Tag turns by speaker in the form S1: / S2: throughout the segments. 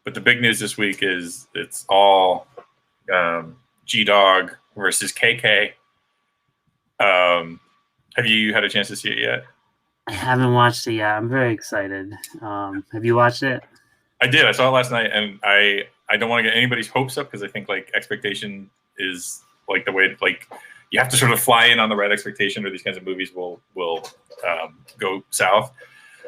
S1: But the big news this week is it's all G-Dog versus KK. Have you had a chance to see it yet?
S2: I haven't watched it yet. I'm very excited. Have you watched it?
S1: I did. I saw it last night, and I don't want to get anybody's hopes up because I think like expectation is like the way like you have to sort of fly in on the right expectation, or these kinds of movies will go south.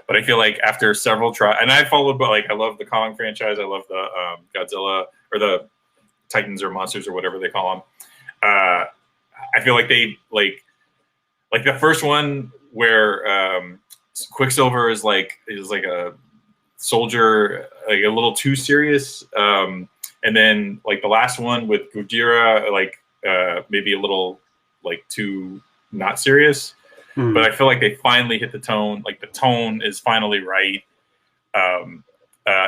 S1: But I feel like after several tries, and I followed, but like I love the Kong franchise. I love the Godzilla or the Titans or Monsters or whatever they call them. I feel like they like the first one where Quicksilver is like a soldier, like a little too serious, and then like the last one with Gojira, like maybe a little like too not serious. But I feel like they finally hit the tone. Like the tone is finally right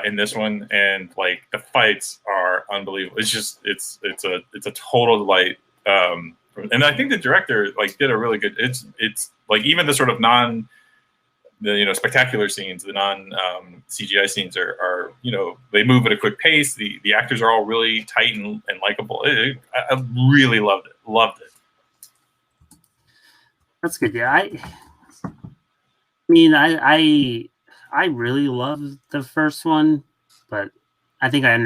S1: in this one, and like the fights are unbelievable. It's just it's a total delight. And I think the director like did a really good. It's like even the sort of spectacular scenes, the non CGI scenes are they move at a quick pace. The actors are all really tight and likable. I really loved it.
S2: That's good. Yeah, I mean, I really love the first one, but I think I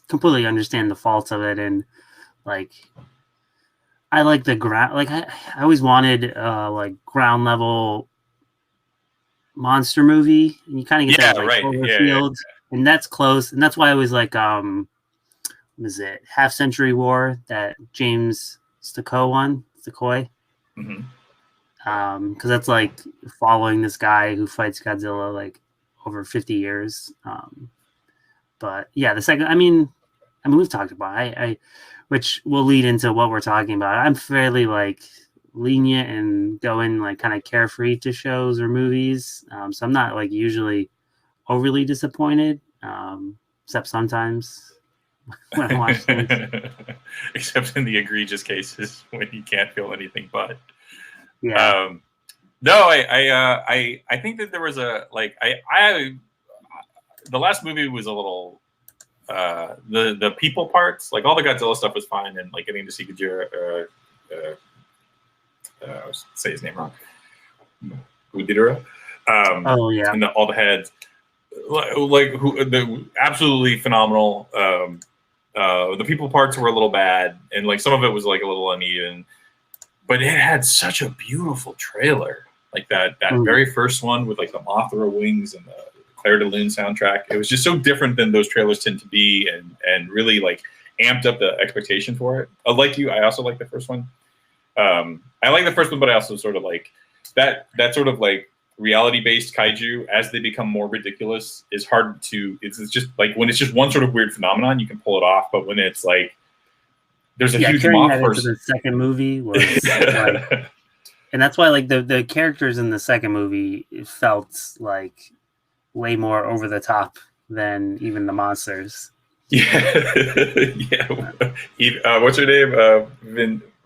S2: completely understand the faults of it, and like I like the ground. Like I always wanted like ground level monster movie, and you kind of get that like
S1: right.
S2: Cloverfield, and that's close, and that's why I was like what is it, Half Century War, that James Stockoy one, Stockoy.
S1: Mm-hmm.
S2: Because that's like following this guy who fights Godzilla like over 50 years. But yeah, the second, I mean, we've talked about I which will lead into what we're talking about. I'm fairly like lenient and going like kind of carefree to shows or movies. So I'm not like usually overly disappointed, except sometimes when I watch things.
S1: Except in the egregious cases when you can't feel anything but.
S2: Yeah.
S1: No, I think that there was a like the last movie was a little the people parts, like all the Godzilla stuff was fine, and like getting to see Gojira, I'll say his name wrong, Gojira,
S2: oh yeah,
S1: and all the heads, the absolutely phenomenal. The people parts were a little bad, and like some of it was like a little uneven. But it had such a beautiful trailer, like that very first one with like the Mothra wings and the Claire de Lune soundtrack. It was just so different than those trailers tend to be, and really like amped up the expectation for it. Like you, I also like the first one. I like the first one, but I also sort of like that sort of like reality-based kaiju as they become more ridiculous is hard to. It's just like when it's just one sort of weird phenomenon, you can pull it off, but when it's like there's a huge moth person.
S2: The second movie was like, and that's why like the characters in the second movie felt like way more over the top than even the monsters.
S1: Yeah. What's her name?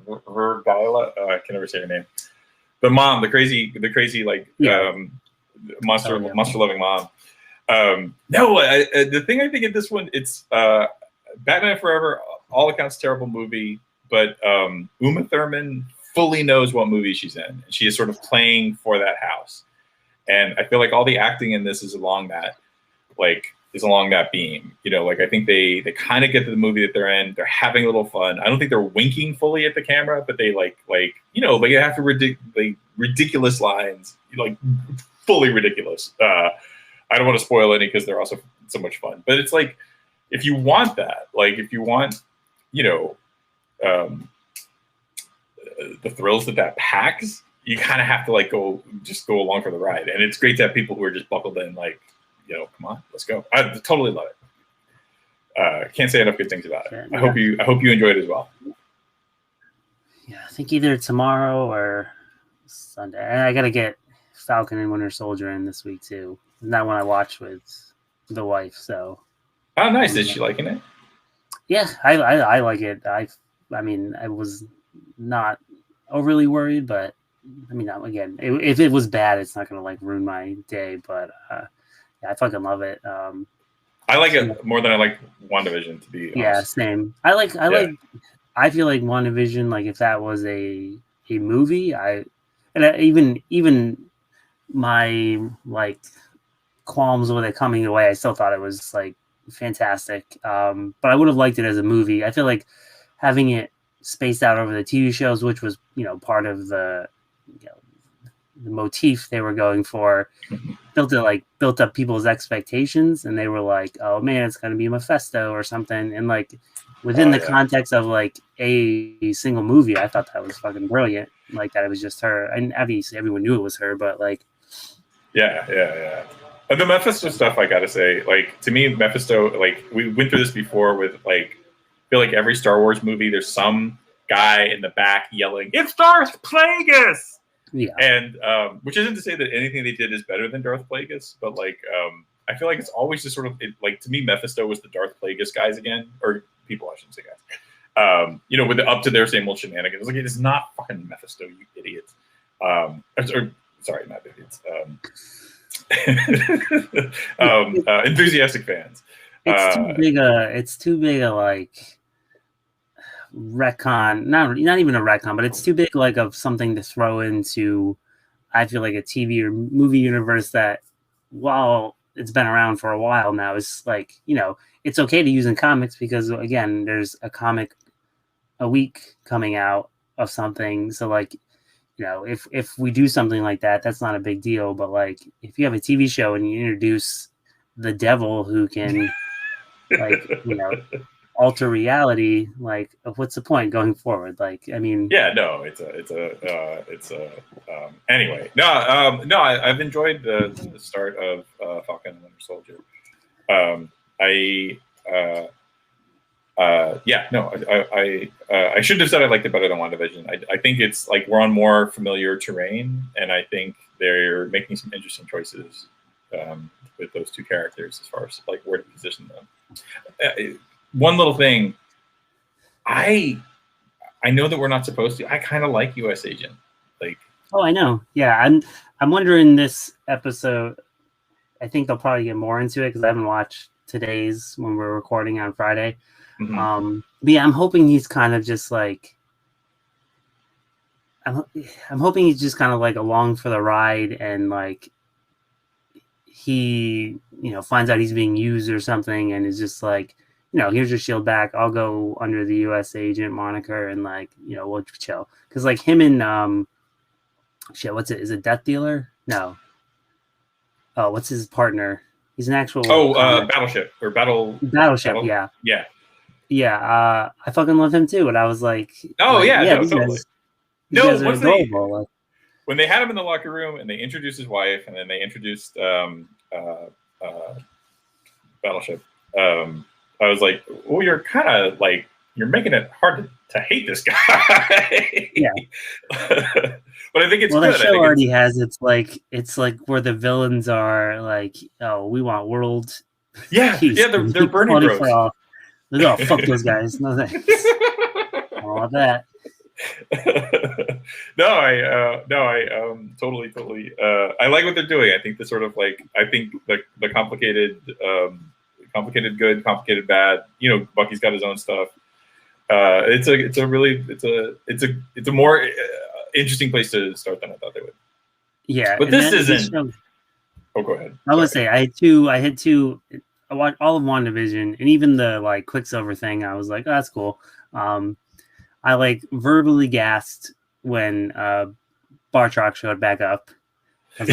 S1: Virgila. I can never say her name. The mom, the crazy like monster loving mom. The thing I think in this one, it's Batman Forever. All accounts terrible movie, but Uma Thurman fully knows what movie she's in, and she is sort of playing for that house. And I feel like all the acting in this is along that beam. Like I think they kind of get to the movie that they're in. They're having a little fun. I don't think they're winking fully at the camera, but they like they have to ridiculous lines, like fully ridiculous. I don't want to spoil any because they're also so much fun. But it's like if you want that, like if you want the thrills that packs, you kind of have to like go along for the ride. And it's great to have people who are just buckled in, like, come on, let's go. I totally love it. Can't say enough good things about it. Yeah. I hope you enjoy it as well.
S2: Yeah, I think either tomorrow or Sunday. I gotta get Falcon and Winter Soldier in this week too. And that one I watched with the wife. So.
S1: Oh, nice. Is she liking it?
S2: Yeah, I like it. I mean, I was not overly worried, but I mean, again, if it was bad, it's not going to like ruin my day. But yeah, I fucking love it.
S1: I like it more than I like WandaVision, to be honest.
S2: Yeah, same. I feel like WandaVision, like if that was a movie, even my like qualms with it coming away, I still thought it was like fantastic. But I would have liked it as a movie. I feel like having it spaced out over the TV shows, which was, you know, part of the, you know, the motif they were going for, built up people's expectations, and they were like, oh man, it's going to be Mephisto or something. And like within the context of like a single movie, I thought that was fucking brilliant. Like that it was just her, and obviously everyone knew it was her, but like,
S1: yeah. And the Mephisto stuff, I gotta say, like to me, Mephisto, like we went through this before with like, I feel like every Star Wars movie, there's some guy in the back yelling, "It's Darth Plagueis!"
S2: Yeah,
S1: and which isn't to say that anything they did is better than Darth Plagueis, but like I feel like it's always just sort of like to me, Mephisto was the Darth Plagueis guys again, or people, I shouldn't say guys. You know, with the up to their same old shenanigans. Like it's not fucking Mephisto, you idiots. Sorry, not idiots. Enthusiastic fans.
S2: It's too big a like retcon. Not even a retcon, but it's too big like of something to throw into. I feel like a TV or movie universe that, while it's been around for a while now, is like, you know, it's okay to use in comics because again, there's a comic a week coming out of something. So like, you know, if we do something like that, that's not a big deal. But like, if you have a TV show and you introduce the devil who can, like, you know, alter reality, like, what's the point going forward? Like, I mean,
S1: yeah, no, anyway, no, I've enjoyed the start of Falcon and Winter Soldier. I shouldn't have said I liked it better than WandaVision. I think it's like we're on more familiar terrain, and I think they're making some interesting choices with those two characters as far as like where to position them. One little thing, I know that we're not supposed to. I kind of like U.S. Agent. Like,
S2: oh, I know. Yeah, I'm wondering this episode. I think they'll probably get more into it because I haven't watched today's when we're recording on Friday.
S1: Mm-hmm.
S2: But yeah, I'm hoping he's kind of just like, I'm hoping he's just kind of like along for the ride, and like he, you know, finds out he's being used or something, and is just like, you know, here's your shield back. I'll go under the U.S. Agent moniker, and like, you know, we'll chill. Because like him and what's it? Is it Death Dealer? No. Oh, what's his partner? He's an actual.
S1: Battleship or Battleship.
S2: Yeah. I fucking love him too, and I was like,
S1: totally.
S2: These guys are adorable. Like,
S1: when they had him in the locker room and they introduced his wife, and then they introduced Battleship, I was like, well, you're kind of like, you're making it hard to hate this guy.
S2: Yeah.
S1: But I think it's good.
S2: That show already has, it's like where the villains are like, oh, we want world peace.
S1: Yeah, they're burning bros.
S2: Oh, fuck those guys. No thanks. I don't want that.
S1: I totally. I like what they're doing. I think the sort of like, I think the complicated good, complicated bad. You know, Bucky's got his own stuff. It's a more interesting place to start than I thought they would.
S2: Yeah,
S1: but this isn't. Oh, go ahead.
S2: I was say I watched all of WandaVision, and even the like Quicksilver thing. I was like, oh, that's cool. I like verbally gasped when Bartrock showed back up. I was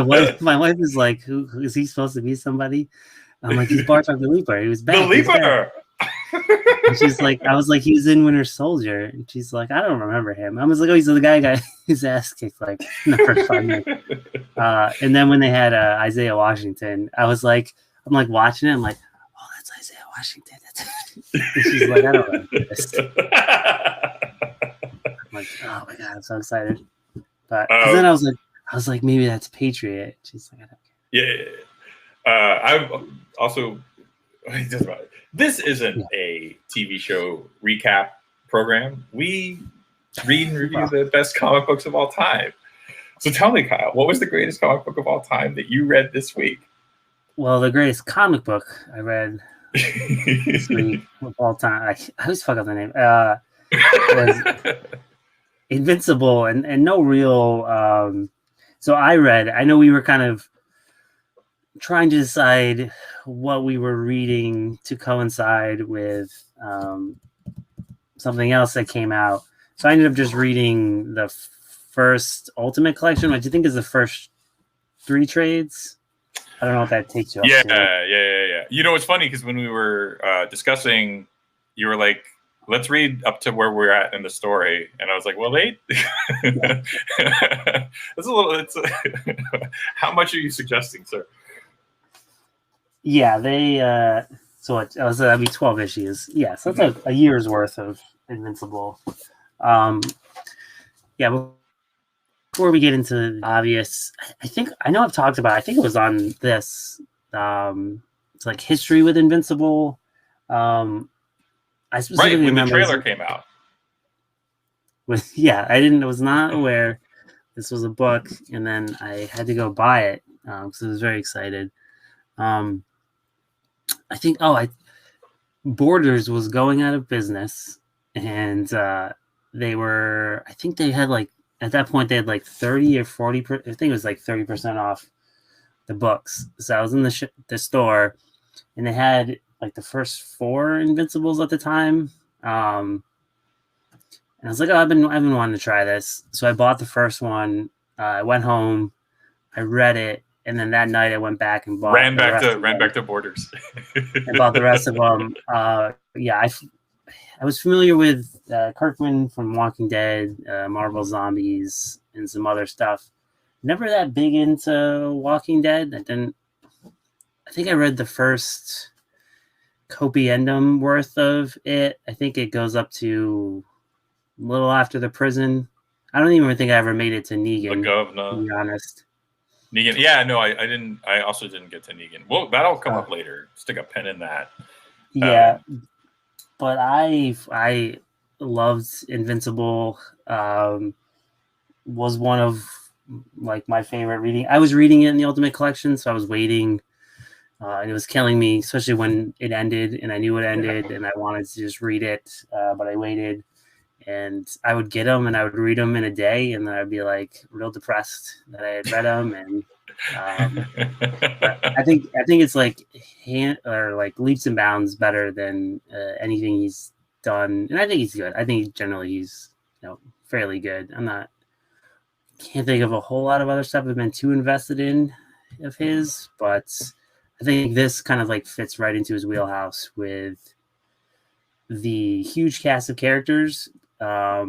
S2: like, my wife is like, who is he supposed to be? Somebody? I'm like, he's Bartrock the Leaper. He was back.
S1: The Leaper.
S2: And she's like, I was like, he was in Winter Soldier, and she's like, I don't remember him. I was like, oh, he's the guy whose ass kicked like in the first 5 minutes. And then when they had Isaiah Washington, I'm like watching it. I'm like, oh, that's Isaiah Washington. And she's like, I don't know this. I'm like, oh my god, I'm so excited. But then I was like, maybe that's Patriot. She's like, I don't
S1: care. Yeah. I'm also. This isn't a TV show recap program. We read and review the best comic books of all time. So tell me, Kyle, what was the greatest comic book of all time that you read this week?
S2: Well, the greatest comic book I read this week of all time. I always fuck up the name. Was Invincible, and no real. So I know we were kind of trying to decide what we were reading to coincide with something else that came out. So I ended up just reading the first Ultimate Collection, which I think is the first 3 trades. I don't know if that takes you up
S1: Yeah. You know, it's funny because when we were discussing, you were like, let's read up to where we're at in the story. And I was like, well, it's a little, how much are you suggesting, sir?
S2: Yeah, they, so that'd be 12 issues. Yeah, so that's a year's worth of Invincible. Yeah, before we get into the obvious, I know I've talked about, I think it was on this, it's like History with Invincible. I specifically
S1: when
S2: remember
S1: the trailer came out.
S2: I was not aware this was a book, and then I had to go buy it because I was very excited. I think Borders was going out of business, and they were, I think they had like, at that point they had like 30 or 40, I think it was like 30% off the books. So I was in the store, and they had like the first 4 Invincibles at the time. And I was like, I've been wanting to try this. So I bought the first one. I went home, I read it, and then that night I went back and bought
S1: ran back to Borders.
S2: I bought the rest of them. I was familiar with Kirkman from Walking Dead, Marvel Zombies, and some other stuff. Never that big into Walking Dead. I think I read the first copiendum worth of it. I think it goes up to a little after the prison. I don't even think I ever made it to Negan, to be honest.
S1: Negan, yeah, no, I didn't. I also didn't get to Negan. Well, that'll come up later. Stick a pen in that.
S2: Yeah, but I loved Invincible. Was one of like my favorite reading. I was reading it in the Ultimate Collection, so I was waiting, and it was killing me, especially when it ended, and I knew it ended, and I wanted to just read it, but I waited. And I would get them and I would read them in a day, and then I'd be like real depressed that I had read them. And I think it's like leaps and bounds better than anything he's done. And I think he's good. I think generally he's fairly good. Can't think of a whole lot of other stuff I've been too invested in of his, but I think this kind of like fits right into his wheelhouse with the huge cast of characters. I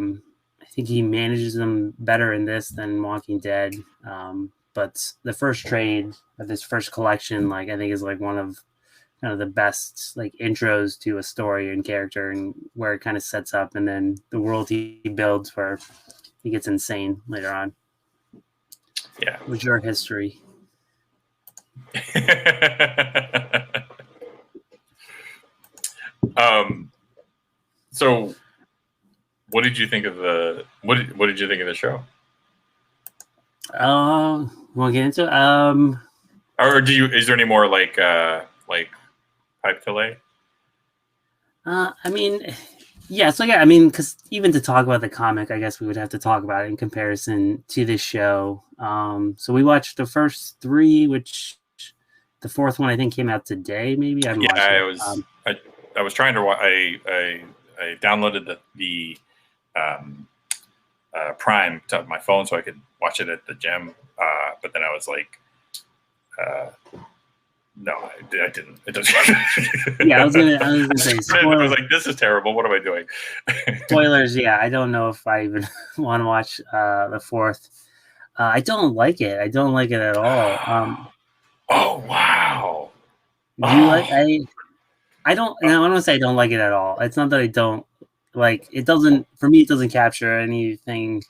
S2: think he manages them better in this than Walking Dead. But the first trade of this first collection, like I think is like one of kind of the best like intros to a story and character, and where it kind of sets up, and then the world he builds where he gets insane later on.
S1: Yeah.
S2: What's your history?
S1: So what did you think of what did you think of the show?
S2: Want to get into it?
S1: Or is there any more like pipe delay?
S2: I mean, yeah. So yeah, I mean, because even to talk about the comic, I guess we would have to talk about it in comparison to this show. So we watched the first 3, which the 4th one I think came out today. Maybe
S1: I was trying to watch. I downloaded the Prime to my phone so I could watch it at the gym. But then I was like, no, I didn't. It doesn't.
S2: Yeah, I was gonna say spoilers.
S1: I was like, this is terrible. What am I doing?
S2: Spoilers. Yeah, I don't know if I even want to watch the 4th. I don't like it. I don't like it at all.
S1: Oh wow!
S2: Do you like? I don't. I don't want to say I don't like it at all. It's not that I don't like. It doesn't. For me, it doesn't capture anything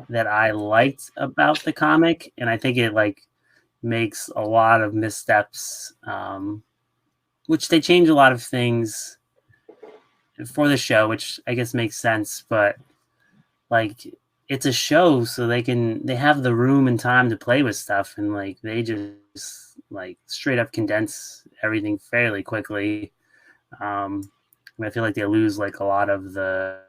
S2: that I liked about the comic, and I think it like makes a lot of missteps, which they change a lot of things for the show, which I guess makes sense. But like, it's a show, so they have the room and time to play with stuff, and like they just like straight up condense everything fairly quickly. And I feel like they lose like a lot of the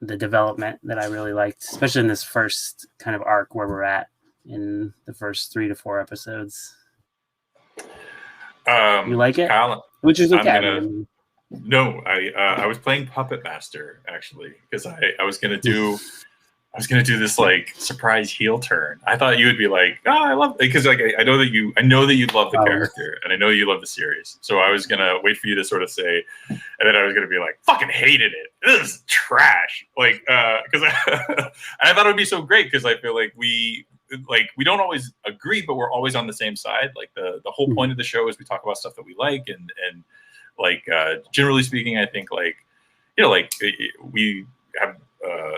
S2: development that I really liked, especially in this first kind of arc where we're at in the first 3 to 4 episodes. You like it?
S1: Kyle,
S2: Which is okay.
S1: No, I was playing Puppet Master actually because I was gonna do this like surprise heel turn. I thought you would be like, oh, I love it because like I know that you love the character and I know you love the series. So I was gonna wait for you to sort of say, and then I was gonna be like, fucking hated it. This is trash. Like because I thought it would be so great because I feel like we don't always agree, but we're always on the same side. Like the whole point of the show is we talk about stuff that we like and like generally speaking, I think like like we have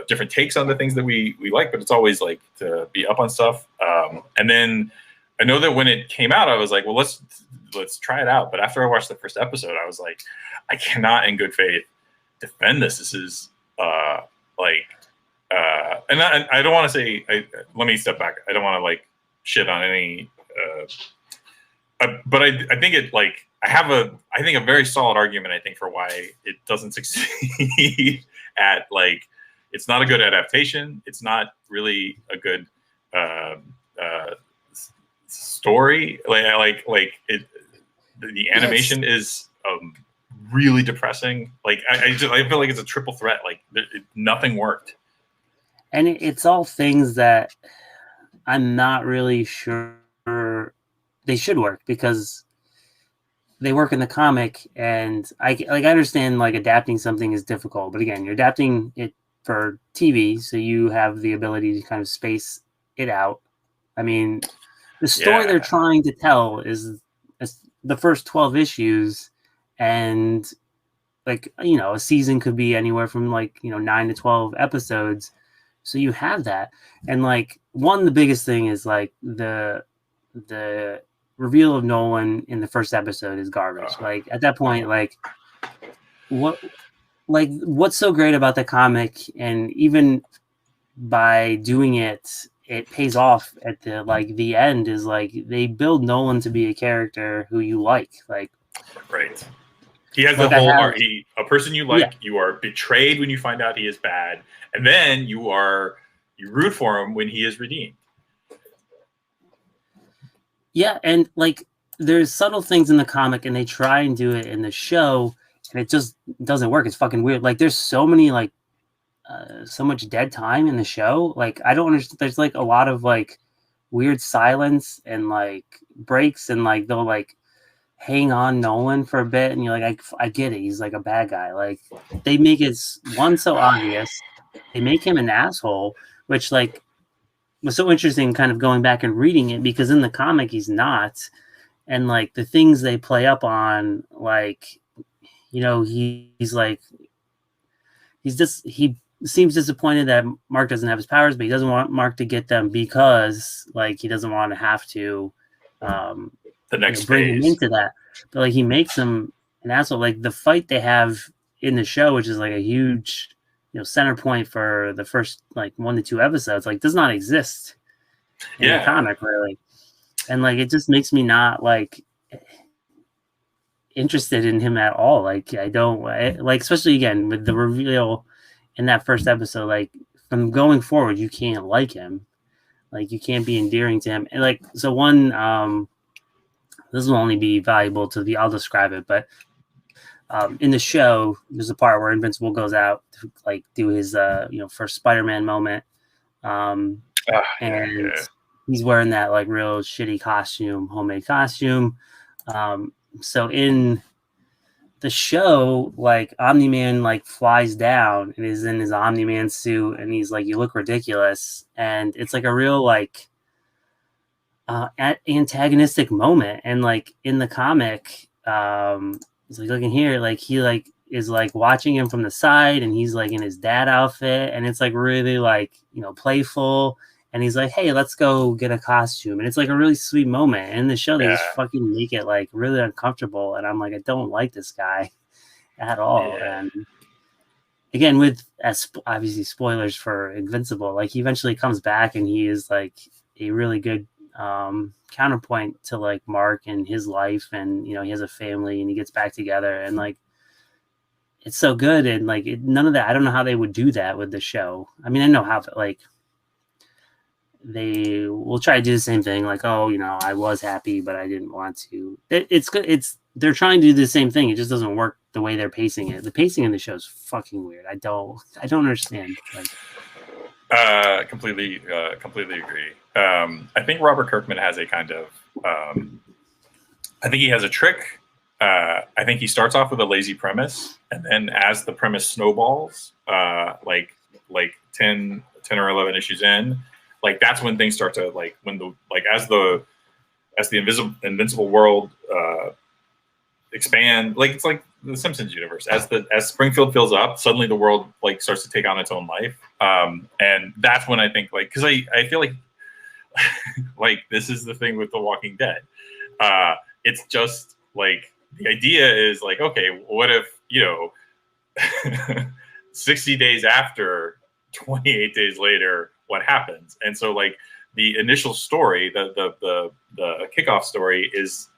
S1: different takes on the things that we like, but it's always like to be up on stuff. And then I know that when it came out, I was like, well, let's try it out. But after I watched the first episode, I was like, I cannot in good faith defend this. This is and I don't want to say, let me step back. I don't want to like shit on any, but I think it like, I think a very solid argument, I think, for why it doesn't succeed at like, it's not a good adaptation. It's not really a good story. Like it, the animation is really depressing. Like I feel like it's a triple threat. Like nothing worked.
S2: And it's all things that I'm not really sure they should work because they work in the comic, and I understand like adapting something is difficult, but again, you're adapting it for TV, so you have the ability to kind of space it out. I mean, the story they're trying to tell is the first 12 issues, and like a season could be anywhere from like 9 to 12 episodes. So you have that, and like the biggest thing is like the reveal of Nolan in the first episode is garbage. Like at that point, like what's so great about the comic, and even by doing it, it pays off at the end is like they build Nolan to be a character who you like. Like
S1: right. He has the whole arc. A person you like, you are betrayed when you find out he is bad, and then you root for him when he is redeemed.
S2: Yeah, and like there's subtle things in the comic, and they try and do it in the show, and it just doesn't work. It's fucking weird. Like there's so many like so much dead time in the show. Like I don't understand. There's like a lot of like weird silence and like breaks, and like they'll like hang on Nolan for a bit, and you're like, I get it. He's like a bad guy. Like they make it so obvious. They make him an asshole, which like was so interesting kind of going back and reading it, because in the comic he's not. And like the things they play up on, like, he's like, he seems disappointed that Mark doesn't have his powers, but he doesn't want Mark to get them because like he doesn't want to have to
S1: the next
S2: bring him into that. But like he makes him an asshole. Like the fight they have in the show, which is like a huge center point for the first like 1 to 2 episodes, like does not exist in the comic really. And like it just makes me not like interested in him at all. Like I don't like, especially again with the reveal in that first episode, like from going forward you can't like him. Like you can't be endearing to him. And like so this will only be valuable to I'll describe it, but in the show, there's a part where Invincible goes out to like do his first Spider-Man moment, and he's wearing that like real shitty costume, homemade costume. So in the show, like Omni-Man like flies down and is in his Omni-Man suit, and he's like, "You look ridiculous," and it's like a real like antagonistic moment. And like in the comic, it's like looking here, like he like is like watching him from the side, and he's like in his dad outfit, and it's like really like playful, and he's like, "Hey, let's go get a costume," and it's like a really sweet moment. And in the show they just fucking make it like really uncomfortable, and I'm like, I don't like this guy at all. And again, with obviously spoilers for Invincible, like he eventually comes back and he is like a really good counterpoint to like Mark and his life, and you know, he has a family and he gets back together, and like it's so good. And like none of that, I don't know how they would do that with the show. I mean, I know how, but like they will try to do the same thing, like, oh, you know, I was happy but I didn't want to. It's good. They're trying to do the same thing. It just doesn't work the way they're pacing it. The pacing in the show is fucking weird. I don't understand. Like,
S1: completely agree. I think Robert Kirkman has a kind of I think he has a trick. I think he starts off with a lazy premise, and then as the premise snowballs, like 10 or 11 issues in, like that's when things start to like, when the like as the invincible world expand, like it's like the Simpsons universe. As Springfield fills up, suddenly the world like starts to take on its own life, and that's when I think, like, because I feel like like this is the thing with The Walking Dead. It's just like the idea is like, okay, what if, you know, 60 days after, 28 days later, what happens? And so like the initial story, the kickoff story is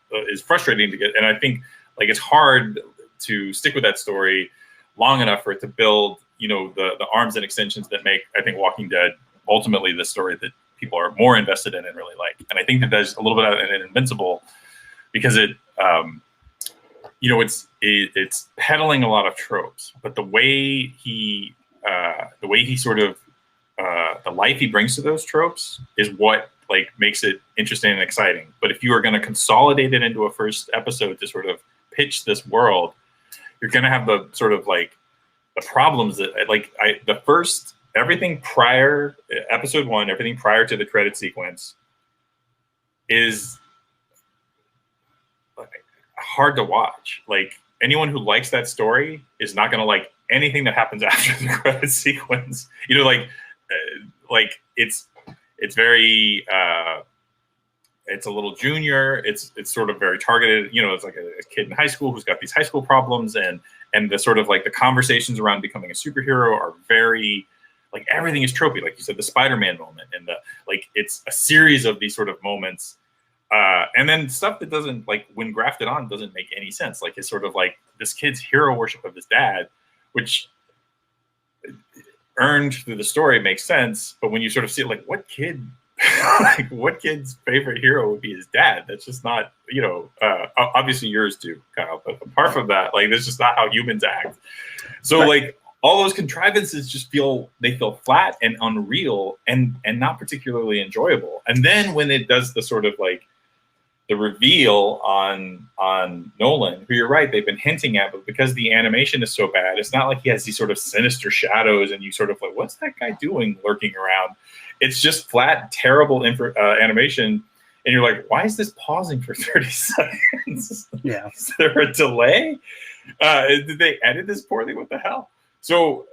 S1: frustrating to get, and I think like it's hard to stick with that story long enough for it to build, you know, the arms and extensions that make, I think, Walking Dead ultimately the story that people are more invested in and really like. And I think that there's a little bit of an Invincible, because it you know, it's peddling a lot of tropes, but the way he sort of the life he brings to those tropes is what like makes it interesting and exciting. But if you are going to consolidate it into a first episode to sort of pitch this world, you're going to have the sort of like the problems that like everything prior, episode 1, everything prior to the credit sequence is hard to watch. Like anyone who likes that story is not going to like anything that happens after the credit sequence. You know, like it's very it's a little junior. It's sort of very targeted. You know, it's like a kid in high school who's got these high school problems, and the sort of like the conversations around becoming a superhero are very like everything is tropey. Like you said, the Spider-Man moment, and the like it's a series of these sort of moments. And then stuff that doesn't, like, when grafted on, doesn't make any sense. Like, it's sort of like this kid's hero worship of his dad, which earned through the story makes sense. But when you sort of see it, like, what kid's favorite hero would be his dad? That's just not, you know, obviously yours too, Kyle. But apart from that, like, that's just not how humans act. So, right. Like, all those contrivances just feel flat and unreal and not particularly enjoyable. And then when it does the sort of like the reveal on Nolan, who you're right, they've been hinting at, but because the animation is so bad, it's not like he has these sort of sinister shadows and you sort of like, what's that guy doing lurking around? It's just flat, terrible animation. And you're like, why is this pausing for 30 seconds? Yeah. Is there a delay? Did they edit this poorly? What the hell? So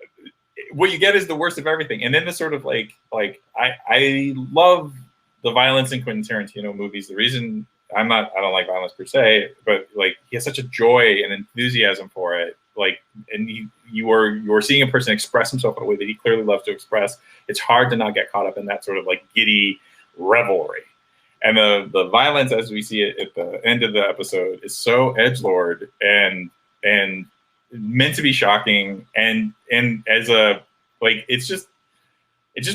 S1: what you get is the worst of everything. And then the sort of like I love the violence in Quentin Tarantino movies. The reason I don't like violence per se, but like he has such a joy and enthusiasm for it. Like, and you're seeing a person express himself in a way that he clearly loves to express. It's hard to not get caught up in that sort of like giddy revelry. And the violence as we see it at the end of the episode is so edgelord and meant to be shocking. And as a, like, it just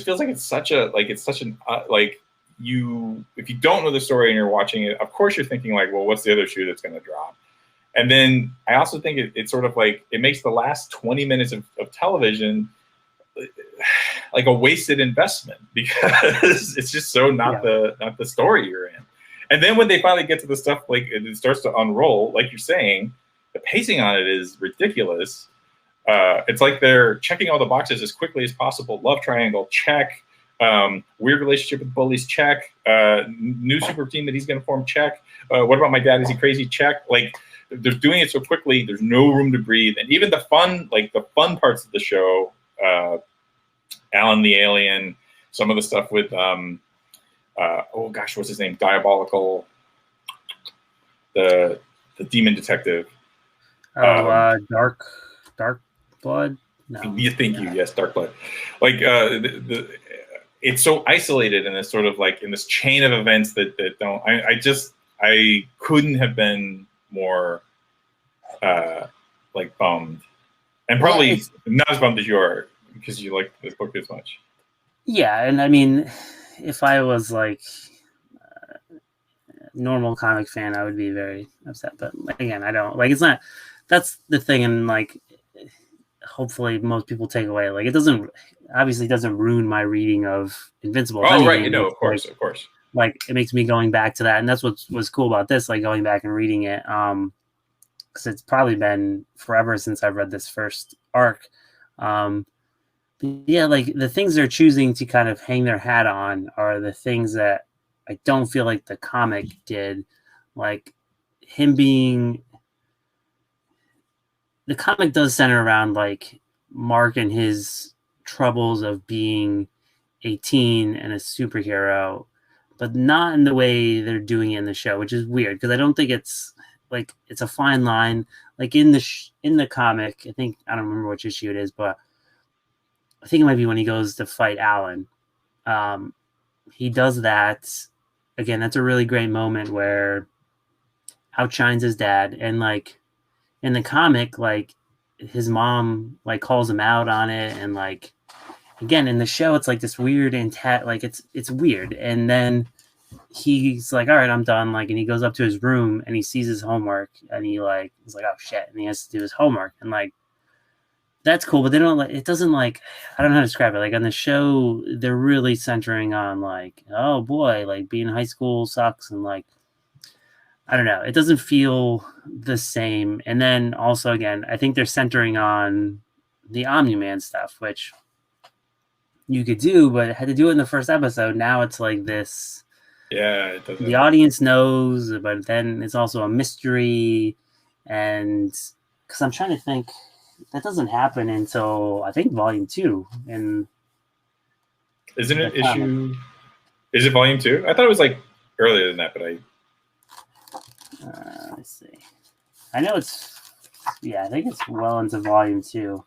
S1: feels like it's such an if you don't know the story and you're watching it, of course you're thinking like, well, what's the other shoe that's going to drop? And then I also think it's sort of like it makes the last 20 minutes of television like a wasted investment because it's just so not the story you're in. And then when they finally get to the stuff, like it starts to unroll, like you're saying, the pacing on it is ridiculous. It's like they're checking all the boxes as quickly as possible. Love triangle, check. Weird relationship with bullies, check. New super team that he's going to form, check. What about my dad? Is he crazy? Check. Like they're doing it so quickly. There's no room to breathe. And even the fun parts of the show, Alan the Alien, some of the stuff with, oh gosh, what's his name? Diabolical, the demon detective.
S2: Dark Blood. No.
S1: Yes, Dark Blood. Like it's so isolated in this sort of like in this chain of events that don't. I couldn't have been more like bummed, and probably not as bummed as you are because you like this book as much.
S2: Yeah, and I mean, if I was like a normal comic fan, I would be very upset. But again, I don't like. It's not. That's the thing, and like, hopefully, most people take away. Like, it doesn't ruin my reading of Invincible.
S1: Oh, right, of course.
S2: Like, it makes me going back to that, and that's what was cool about this. Like, going back and reading it, because it's probably been forever since I've read this first arc. Yeah, like the things they're choosing to kind of hang their hat on are the things that I don't feel like the comic did. Like him being, the comic does center around like Mark and his troubles of being a teen and a superhero, but not in the way they're doing it in the show, which is weird because I don't think it's like, it's a fine line. Like in the comic, I think, I don't remember which issue it is, but I think it might be when he goes to fight Alan. He does that. Again, that's a really great moment where outshines his dad. And like in the comic, like his mom like calls him out on it. And like, again, in the show, it's like this weird like it's weird. And then he's like, all right, I'm done. Like, and he goes up to his room and he sees his homework and he's like, oh shit. And he has to do his homework. And like, that's cool, but they don't like, it doesn't like, I don't know how to describe it. Like on the show, they're really centering on like, oh boy, like being in high school sucks. And like, I don't know, it doesn't feel the same. And then also, again, I think they're centering on the Omni-Man stuff, which you could do, but I had to do it in the first episode. Now it's like this.
S1: Yeah, it doesn't.
S2: The audience knows, but then it's also a mystery. And because I'm trying to think, that doesn't happen until I think volume 2. And
S1: isn't it issue? Is it volume 2? I thought it was like earlier than that, but
S2: let's see. I know it's, I think it's well into volume 2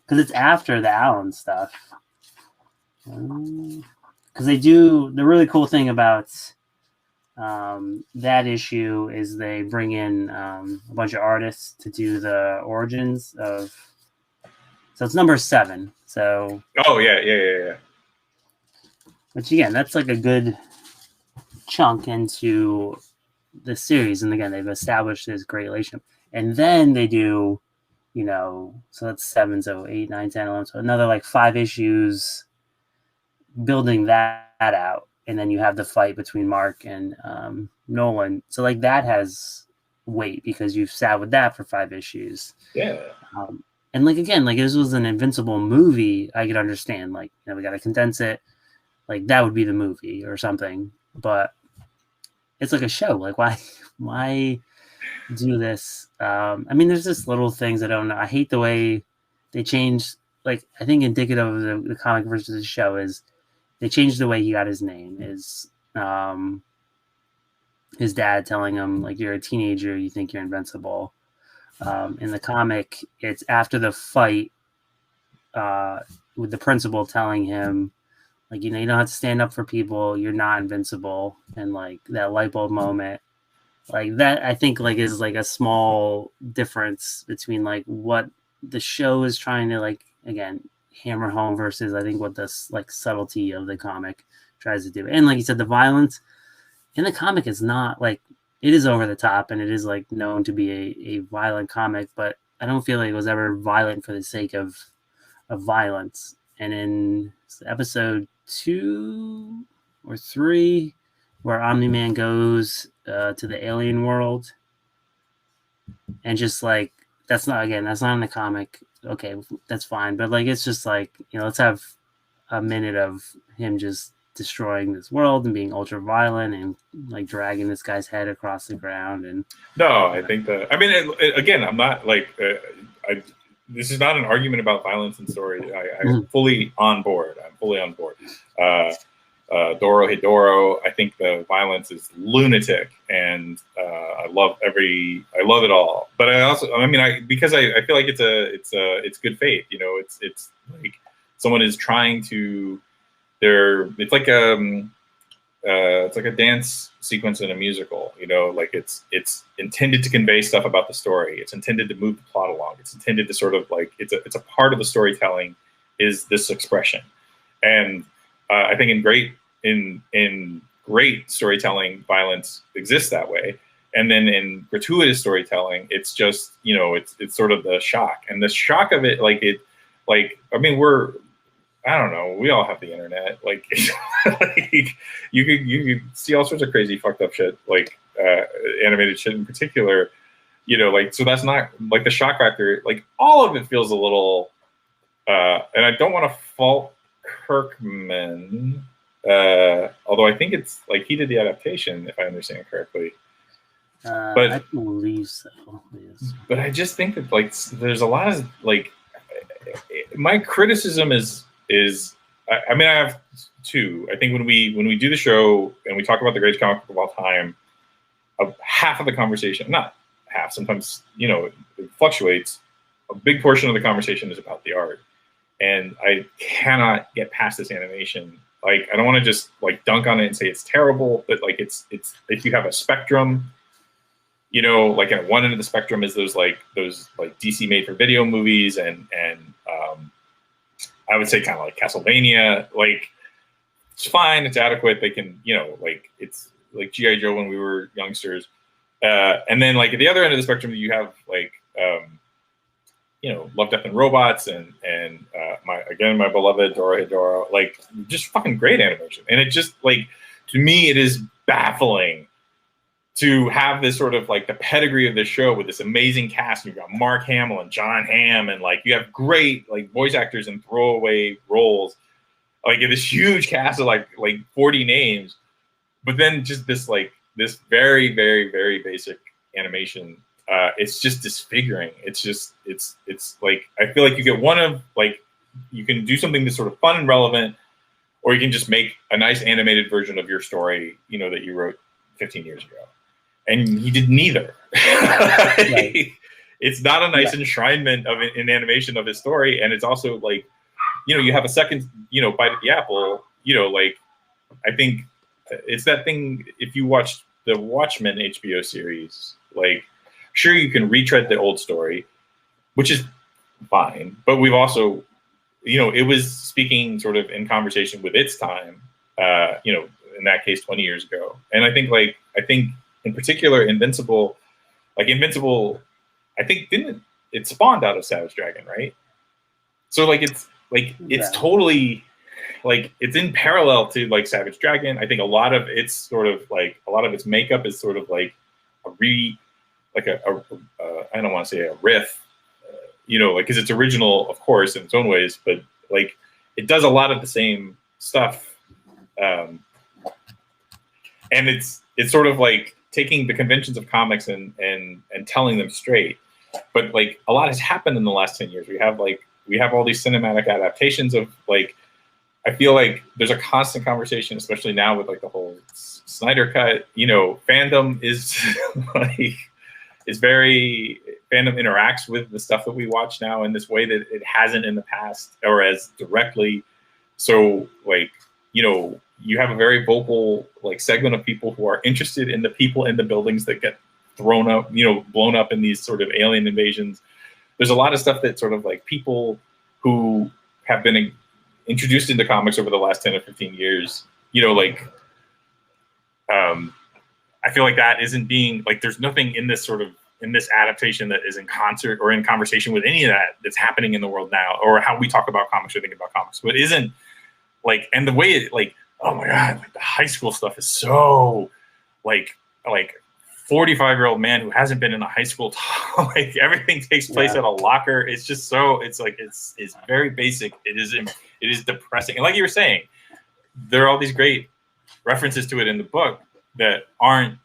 S2: because it's after the Alan stuff. Because they do the really cool thing about that issue is they bring in a bunch of artists to do the origins of. So it's number 7. So.
S1: Oh yeah.
S2: Which again, that's like a good chunk into the series, and again, they've established this great relationship, and then they do, so that's 7, so 8, 9, 10, 11, so another like 5 issues building that out. And then you have the fight between Mark and Nolan. So like that has weight because you've sat with that for 5 issues.
S1: Yeah.
S2: And like, again, like this was an Invincible movie, I could understand. Like, we got to condense it. Like that would be the movie or something. But it's like a show. Like why do this? I mean, there's just little things I don't know. I hate the way they changed. Like I think indicative of the comic versus the show is they changed the way he got his name. Is his dad telling him like, you're a teenager, you think you're invincible. In the comic, it's after the fight with the principal telling him like, you don't have to stand up for people, you're not invincible. And like that light bulb moment, like that I think like is like a small difference between like what the show is trying to like, again, hammer home versus I think what this like subtlety of the comic tries to do. And like you said, the violence in the comic is not like, it is over the top and it is like known to be a violent comic, but I don't feel like it was ever violent for the sake of violence. And in episode 2 or 3, where Omni-Man goes to the alien world, and just like that's not in the comic. Okay, that's fine, but like it's just like, let's have a minute of him just destroying this world and being ultra violent and like dragging this guy's head across the ground. And
S1: no, I think that, I mean, again, I'm not like this is not an argument about violence in story. I'm fully on board. Doro Hidoro, I think the violence is lunatic, and I love it all. But I also, because I feel like it's good faith. It's like someone is trying to it's like a dance sequence in a musical, you know, like it's intended to convey stuff about the story. It's intended to move the plot along. It's intended to sort of like, it's a part of the storytelling is this expression. And I think in great storytelling, violence exists that way. And then in gratuitous storytelling, it's just, you know, it's sort of the shock, and the shock of it, I mean, I don't know, we all have the internet. Like, like you could see all sorts of crazy fucked up shit, like animated shit in particular, you know, like, so that's not like the shock factor, like all of it feels a little, and I don't want to fault Kirkman, although I think it's like he did the adaptation, if I understand correctly. But
S2: I believe so. Yes.
S1: But I just think that like there's a lot of like, my criticism is I mean, I have two. I think when we do the show and we talk about the greatest comic book of all time, half of the conversation, not half, sometimes, you know, it fluctuates. A big portion of the conversation is about the art, and I cannot get past this animation. Like, I don't want to just like dunk on it and say it's terrible, but like it's if you have a spectrum, you know, like at one end of the spectrum is those DC made for video movies, and I would say kind of like Castlevania, like it's fine, it's adequate. They can, you know, like it's like G.I. Joe when we were youngsters. And then like at the other end of the spectrum, you have like, you know, Love, Death and Robots and my beloved Dora Hedora, like just fucking great animation. And it just like, to me, it is baffling to have this sort of like the pedigree of this show with this amazing cast. You've got Mark Hamill and John Hamm, and like you have great like voice actors in throwaway roles, like this huge cast of like 40 names, but then just this very, very, very basic animation. It's just disfiguring. It's like, I feel like you get one of like, you can do something that's sort of fun and relevant, or you can just make a nice animated version of your story, you know, that you wrote 15 years ago. And he did neither. Right. It's not a nice enshrinement of an animation of his story. And it's also like, you know, you have a second, you know, bite at the apple, you know, like, I think it's that thing, if you watch the Watchmen HBO series, like, sure, you can retread the old story, which is fine. But we've also, you know, it was speaking sort of in conversation with its time, you know, in that case, 20 years ago. And I think in particular, Invincible, I think it spawned out of Savage Dragon, right? So like it's totally like it's in parallel to like Savage Dragon. I think a lot of its sort of like a lot of its makeup is sort of like I don't want to say a riff, you know, like because it's original, of course, in its own ways, but like it does a lot of the same stuff, and it's sort of like taking the conventions of comics and telling them straight. But like a lot has happened in the last 10 years. We have all these cinematic adaptations of like, I feel like there's a constant conversation, especially now with like the whole Snyder cut, you know, fandom is like, fandom interacts with the stuff that we watch now in this way that it hasn't in the past, or as directly. So like, you know, you have a very vocal like segment of people who are interested in the people in the buildings that get thrown up, you know, blown up in these sort of alien invasions. There's a lot of stuff that sort of like people who have been introduced into comics over the last 10 or 15 years, you know, like, I feel like that isn't being like, there's nothing in this adaptation that is in concert or in conversation with any of that that's happening in the world now, or how we talk about comics or think about comics. But it isn't like, and the way it like, oh my God, like the high school stuff is so like 45-year-old man who hasn't been in a high school, like everything takes place at a locker. It's just so, it's like, it's very basic. It is depressing. And like you were saying, there are all these great references to it in the book that aren't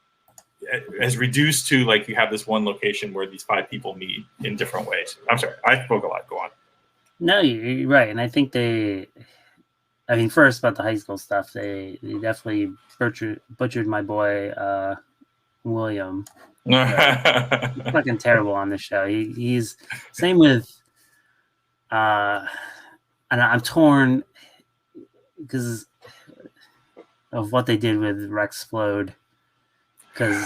S1: as reduced to like, you have this one location where these 5 people meet in different ways. I'm sorry, I spoke a lot. Go on.
S2: No, you're right. And I think first about the high school stuff, they definitely butchered my boy, William. He's fucking terrible on the show. He's same with, and I'm torn. because of what they did with Rexplode. Because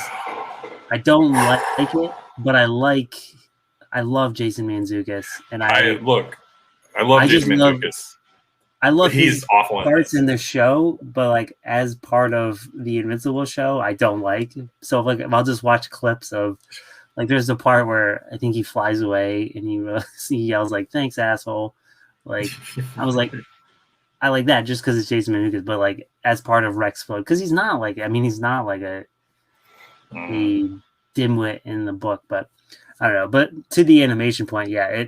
S2: I don't like it, but I love Jason Mantzoukas, and
S1: I love
S2: just
S1: Jason Mantzoukas.
S2: I love
S1: He's
S2: his
S1: awful
S2: parts in the show, but like as part of the Invincible show, I don't like. So like I'll just watch clips of like there's a part where I think he flies away and he yells like "Thanks, asshole." Like I was like, I like that just because it's Jason Mantzoukas, but like as part of Rexplode, because he's not like he's not like a dimwit in the book, but I don't know. But to the animation point, yeah,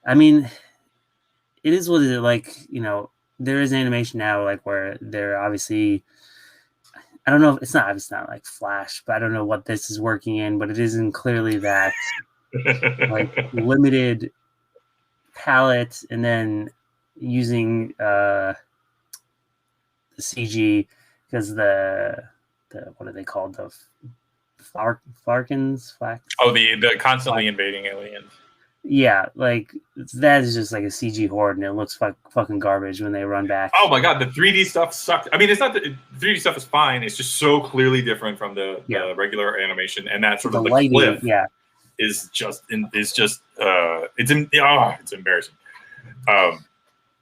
S2: I mean, it is what it is. Like, there is animation now, like where they're obviously, I don't know if it's not like Flash, but I don't know what this is working in, but it isn't clearly that like limited palette and then using the CG because the what are they called, the Flarkins?
S1: Oh, the constantly invading aliens.
S2: Yeah, like that is just like a CG horde, and it looks fucking garbage when they run back.
S1: Oh my god, the 3D stuff sucked. I mean, it's not the 3D stuff is fine. It's just so clearly different from the regular animation, and that sort of the
S2: lighting,
S1: cliff is just it's embarrassing.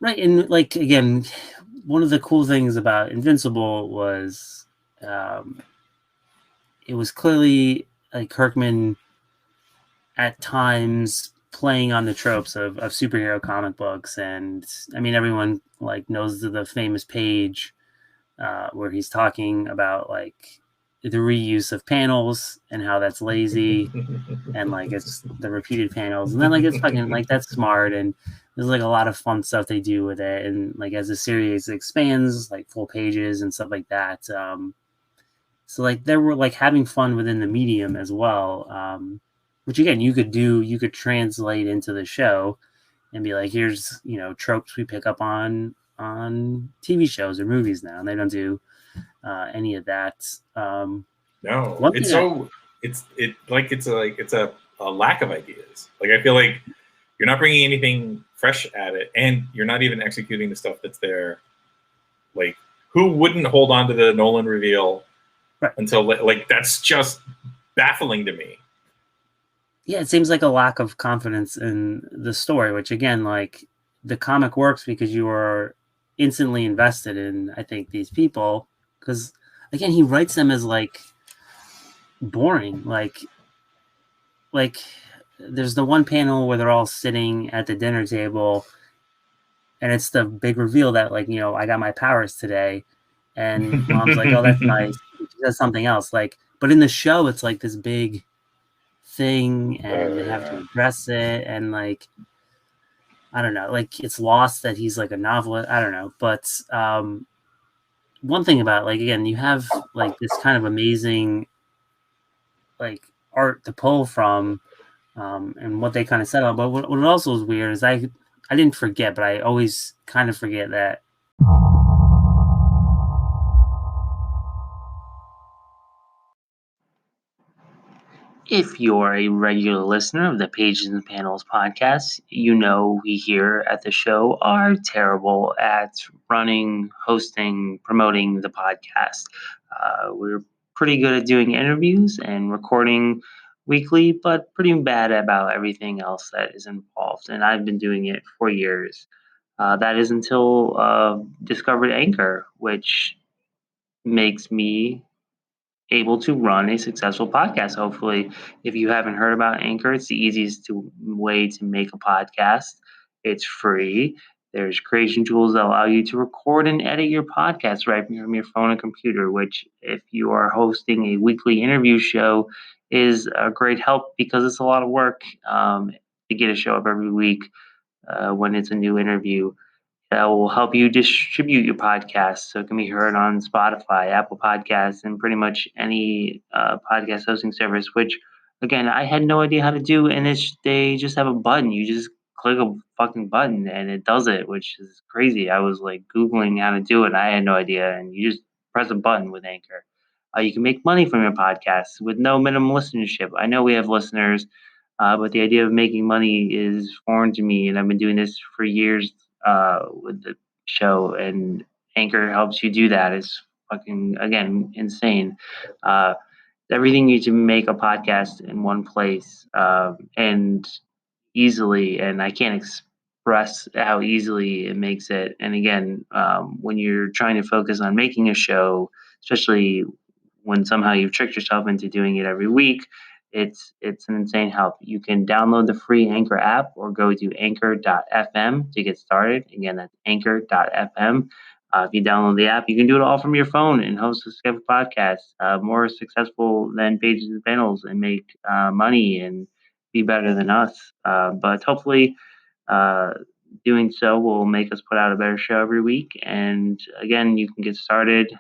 S2: Right, and like again, one of the cool things about Invincible was it was clearly like Kirkman at times playing on the tropes of superhero comic books, and I mean everyone like knows the famous page where he's talking about like the reuse of panels and how that's lazy and like it's the repeated panels, and then like it's fucking like that's smart, and there's like a lot of fun stuff they do with it, and like as the series expands, like full pages and stuff like that. So like they were like having fun within the medium as well, which again you could translate into the show and be like, here's tropes we pick up on TV shows or movies now, and they don't do any of that.
S1: No, it's a lack of ideas. Like I feel like you're not bringing anything fresh at it, and you're not even executing the stuff that's there. Like, who wouldn't hold on to the Nolan reveal until like that's just baffling to me.
S2: Yeah, it seems like a lack of confidence in the story, which again, like the comic works because you are instantly invested in, I think, these people. Because again, he writes them as like boring. Like there's the one panel where they're all sitting at the dinner table, and it's the big reveal that like I got my powers today, and Mom's like, oh, that's nice. She does something else. Like, but in the show, it's like this big thing, and they have to address it, and like I don't know, like it's lost that he's like a novelist. I don't know, but one thing about like again, you have like this kind of amazing like art to pull from, and what they kind of set up. But what also is weird is I didn't forget, but I always kind of forget that. If you're a regular listener of the Pages and Panels podcast, you know we here at the show are terrible at running, hosting, promoting the podcast. We're pretty good at doing interviews and recording weekly, but pretty bad about everything else that is involved. And I've been doing it for years. That is until discovered Anchor, which makes me able to run a successful podcast. Hopefully, if you haven't heard about Anchor, it's the easiest way to make a podcast. It's free. There's creation tools that allow you to record and edit your podcast right from your phone and computer, which if you are hosting a weekly interview show is a great help because it's a lot of work to get a show up every week when it's a new interview. That will help you distribute your podcast so it can be heard on Spotify, Apple Podcasts, and pretty much any podcast hosting service, which, again, I had no idea how to do. And they just have a button. You just click a fucking button and it does it, which is crazy. I was like Googling how to do it. I had no idea. And you just press a button with Anchor. You can make money from your podcast with no minimum listenership. I know we have listeners, but the idea of making money is foreign to me. And I've been doing this for years
S3: with the show, and Anchor helps you do that. It's fucking, again, insane. Everything you need to make a podcast in one place, and easily, and I can't express how easily it makes it. And again, when you're trying to focus on making a show, especially when somehow you've tricked yourself into doing it every week, it's an insane help. You can download the free Anchor app or go to anchor.fm to get started. Again, that's anchor.fm. If you download the app, you can do it all from your phone and host a Skype podcast, more successful than Pages and Panels, and make money and be better than us. But hopefully, doing so will make us put out a better show every week. And again, you can get started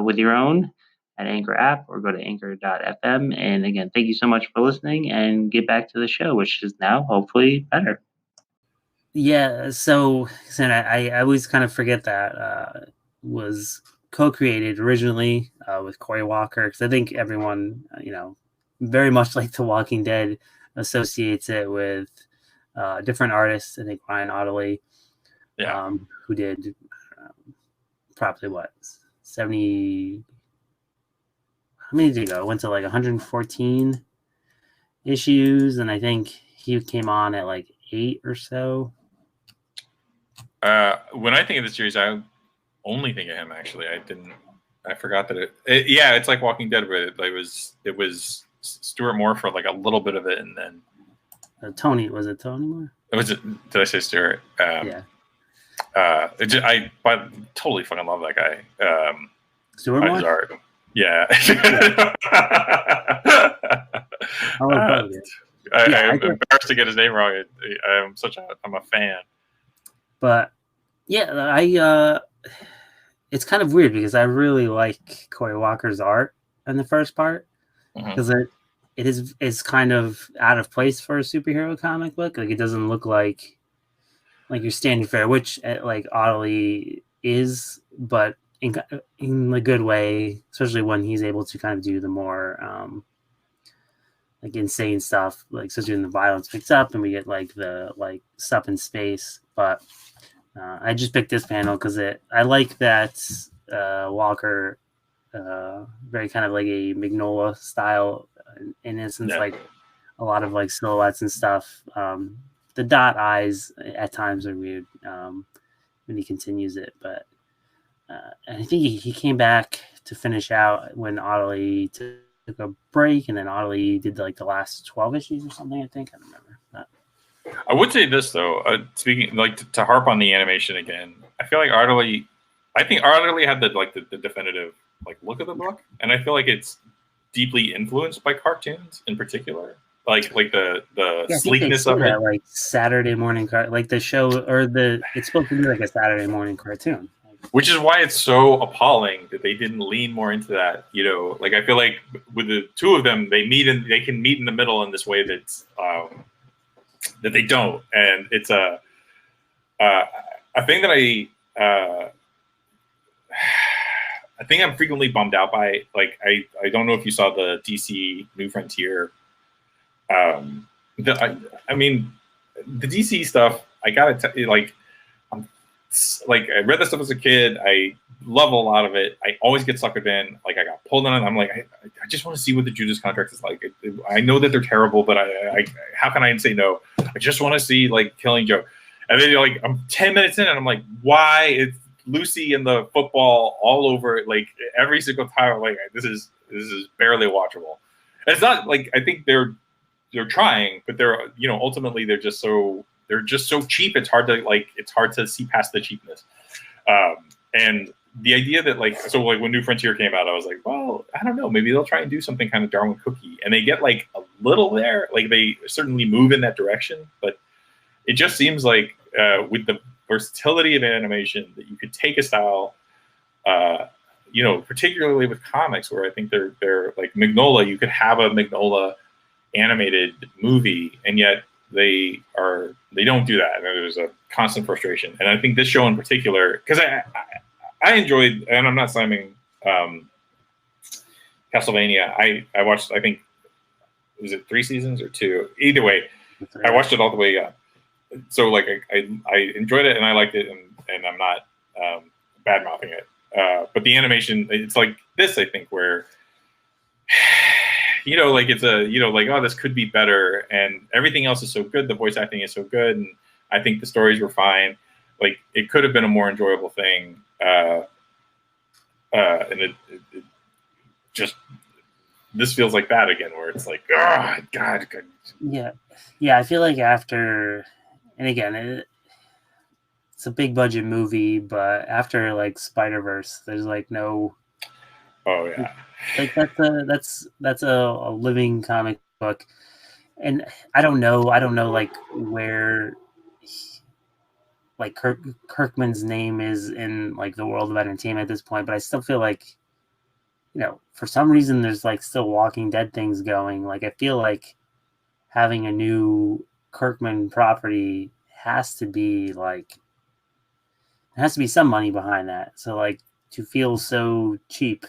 S3: with your own at Anchor app or go to anchor.fm. And again, thank you so much for listening, and get back to the show, which is now hopefully better.
S2: Yeah, so I always kind of forget that was co-created originally with Cory Walker, because I think everyone, very much like The Walking Dead, associates it with different artists. I think Ryan Ottley, who did probably 70. How many did he go? Went to like 114 issues, and I think he came on at like 8 or so.
S1: When I think of the series, I only think of him. Actually, I forgot that it's like Walking Dead, but it was Stuart Moore for like a little bit of it, and then
S2: Tony Moore?
S1: Did I say Stuart?
S2: Yeah.
S1: I totally fucking love that guy.
S2: Stuart Moore?
S1: His art. Yeah. I'm embarrassed to get his name wrong. I'm a fan.
S2: But yeah, it's kind of weird because I really like Cory Walker's art in the first part, because it's kind of out of place for a superhero comic book. Like, it doesn't look like your standard fare, which like Ottley is, but in a good way, especially when he's able to kind of do the more like insane stuff, like especially when the violence picks up and we get like the stuff in space. But I just picked this panel because I like that Walker, very kind of like a Mignola style in essence, like a lot of like silhouettes and stuff. The dot eyes at times are weird when he continues it, but I think he came back to finish out when Ottley took a break, and then Ottley did like the last 12 issues or something. I think, I don't remember.
S1: I would say this though, speaking like to harp on the animation again, I feel like Ottley had the definitive like look of the book, and I feel like it's deeply influenced by cartoons in particular, like the sleekness of it,
S2: like Saturday morning like the show, or it's supposed to be like a Saturday morning cartoon.
S1: Which is why it's so appalling that they didn't lean more into that. Like I feel like with the two of them, they can meet in the middle in this way that's that they don't, and it's a thing that I think I'm frequently bummed out by. Like I don't know if you saw the DC New Frontier. I mean, the DC stuff. I gotta tell you, like I read this stuff as a kid. I love a lot of it. I always get suckered in. Like I got pulled in, and I'm like, I just want to see what the Judas Contract is like. I know that they're terrible, but I how can I say no? I just want to see like Killing Joke. And then like I'm 10 minutes in, and I'm like, why is Lucy and the football all over it? Like every single time, I'm like, this is barely watchable. And it's not like I think they're trying, but they're ultimately they're just so cheap. It's hard to see past the cheapness. And the idea that when New Frontier came out, I was like, well, I don't know, maybe they'll try and do something kind of Darwin Cookie, and they get like a little there. Like they certainly move in that direction, but it just seems like with the versatility of animation that you could take a style, particularly with comics where I think they're like Mignola, you could have a Mignola animated movie, and yet they don't do that. And there's a constant frustration. And I think this show in particular, because I enjoyed, and I'm not slamming Castlevania. I watched, I think, was it 3 seasons or 2? Either way, I watched it all the way up. so like I enjoyed it and I liked it, and I'm not bad mouthing it. But the animation, it's like this, I think, where like it's a like, oh, this could be better, and everything else is so good. The voice acting is so good, and I think the stories were fine. Like it could have been a more enjoyable thing, and it just this feels like that again, where it's like, oh God.
S2: Yeah. I feel like after, and again, it's a big budget movie, but after like Spider-Verse, there's like no.
S1: Oh yeah.
S2: Like that's a living comic book, and I don't know like where like Kirkman's name is in like the world of entertainment at this point, but I still feel like, for some reason there's like still Walking Dead things going. Like I feel like having a new Kirkman property has to be some money behind that. So like to feel so cheap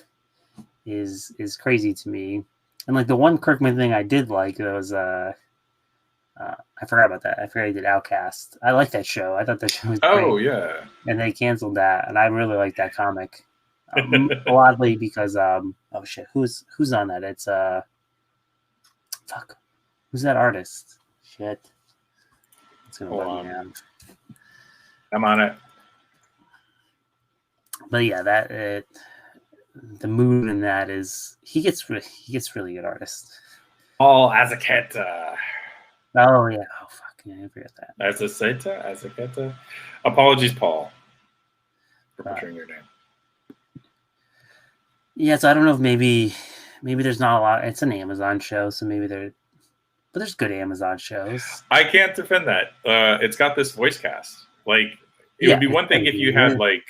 S2: is crazy to me. And like the one Kirkman thing I did like was I forgot about that. I forgot he did Outcast. I like that show. I thought that show was great.
S1: Oh yeah.
S2: And they canceled that, and I really like that comic. Oddly, because oh shit, who's on that? It's fuck, who's that artist? Shit, it's gonna let me down.
S1: I'm on it.
S2: But yeah, the mood in that is he gets really good artists.
S1: Paul Azaceta.
S2: Oh yeah. Oh fuck, yeah, I forget that.
S1: Azaceta. Apologies, Paul, for butchering your name.
S2: Yeah, so I don't know if maybe there's not a lot. It's an Amazon show, so maybe but there's good Amazon shows.
S1: I can't defend that. It's got this voice cast. Like it would be one thing if you had like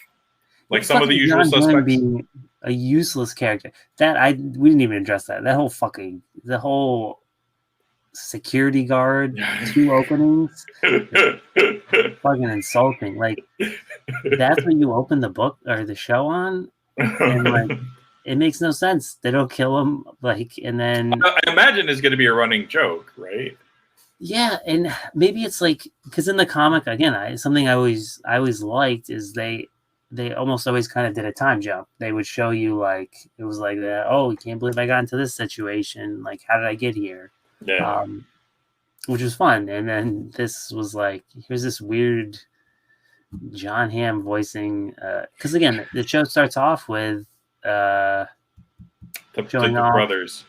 S1: some of the usual suspects being
S2: a useless character. We didn't even address that. The whole security guard, 2 openings, fucking insulting. Like that's what you open the book or the show on, and like it makes no sense. They don't kill him, like, and then
S1: I imagine it's going to be a running joke, right?
S2: Yeah, and maybe it's like because in the comic again, something I always liked is they almost always kind of did a time jump. They would show you like it was like that. Oh, I can't believe I got into this situation. Like, how did I get here?
S1: Yeah.
S2: Which was fun. And then this was like, here's this weird John Hamm voicing. Because again, the show starts off with
S1: the brothers.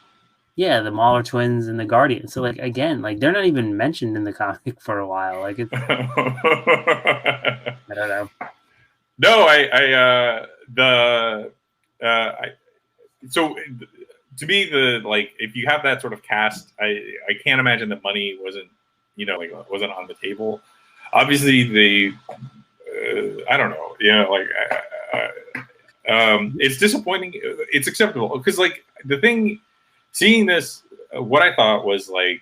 S2: Yeah, the Mahler twins and the Guardian. So like again, like they're not even mentioned in the comic for a while. Like it's, I don't know.
S1: No, so to me, if you have that sort of cast, I can't imagine that money wasn't on the table. Obviously, I don't know, it's disappointing. It's acceptable because the thing, seeing this, what I thought was a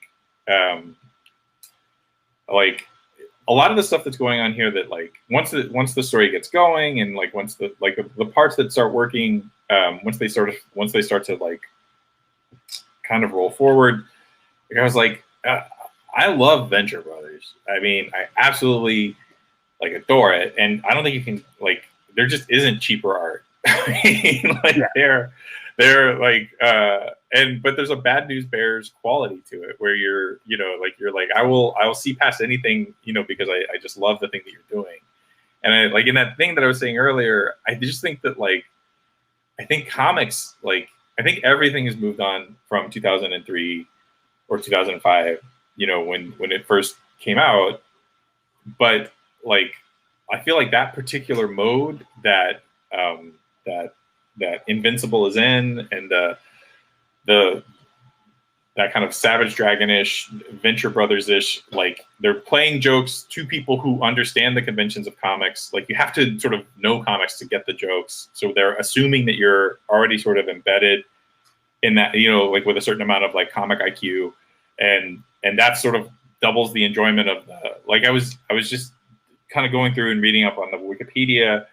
S1: lot of the stuff that's going on here that once the story gets going and once the parts that start working, once they start to kind of roll forward, I was I love Venture Brothers. I mean, I absolutely adore it, and I don't think you can there just isn't cheaper art. I mean, but there's a Bad News Bears quality to it where you're I will see past anything, because I just love the thing that you're doing. And I in that thing that I was saying earlier, I just think that I think comics, I think everything has moved on from 2003 or 2005, when it first came out. But I feel like that particular mode that Invincible is in, and that kind of Savage Dragon-ish, Venture Brothers-ish, they're playing jokes to people who understand the conventions of comics. You have to sort of know comics to get the jokes. So they're assuming that you're already sort of embedded in that, with a certain amount of comic IQ, and that sort of doubles the enjoyment of the, I was just kind of going through and reading up on the Wikipedia,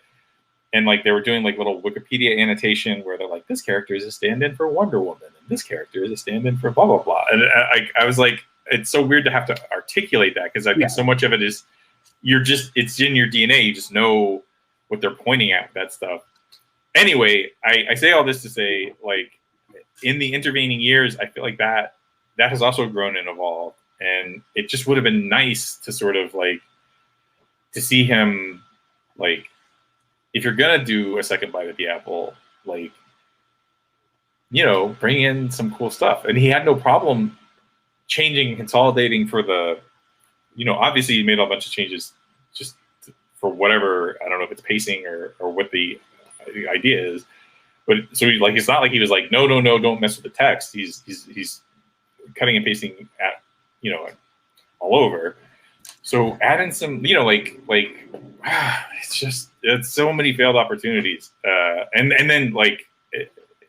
S1: and they were doing little Wikipedia annotation where they're this character is a stand-in for Wonder Woman, and this character is a stand-in for blah blah blah. And I was it's so weird to have to articulate that, because I think so much of it is it's in your DNA. You just know what they're pointing at with that stuff. Anyway, I say all this to say, like, in the intervening years, I feel like that has also grown and evolved, and it just would have been nice to sort of like to see him, like, if you're gonna do a second bite at the apple, like, you know, bring in some cool stuff. And he had no problem changing and consolidating for the, you know, obviously he made a bunch of changes just for whatever, I don't know if it's pacing or what the idea is, but so he, like, it's not like he was like, no, don't mess with the text. He's cutting and pasting at, you know, all over. So add in some, you know, like it's so many failed opportunities. And then, like,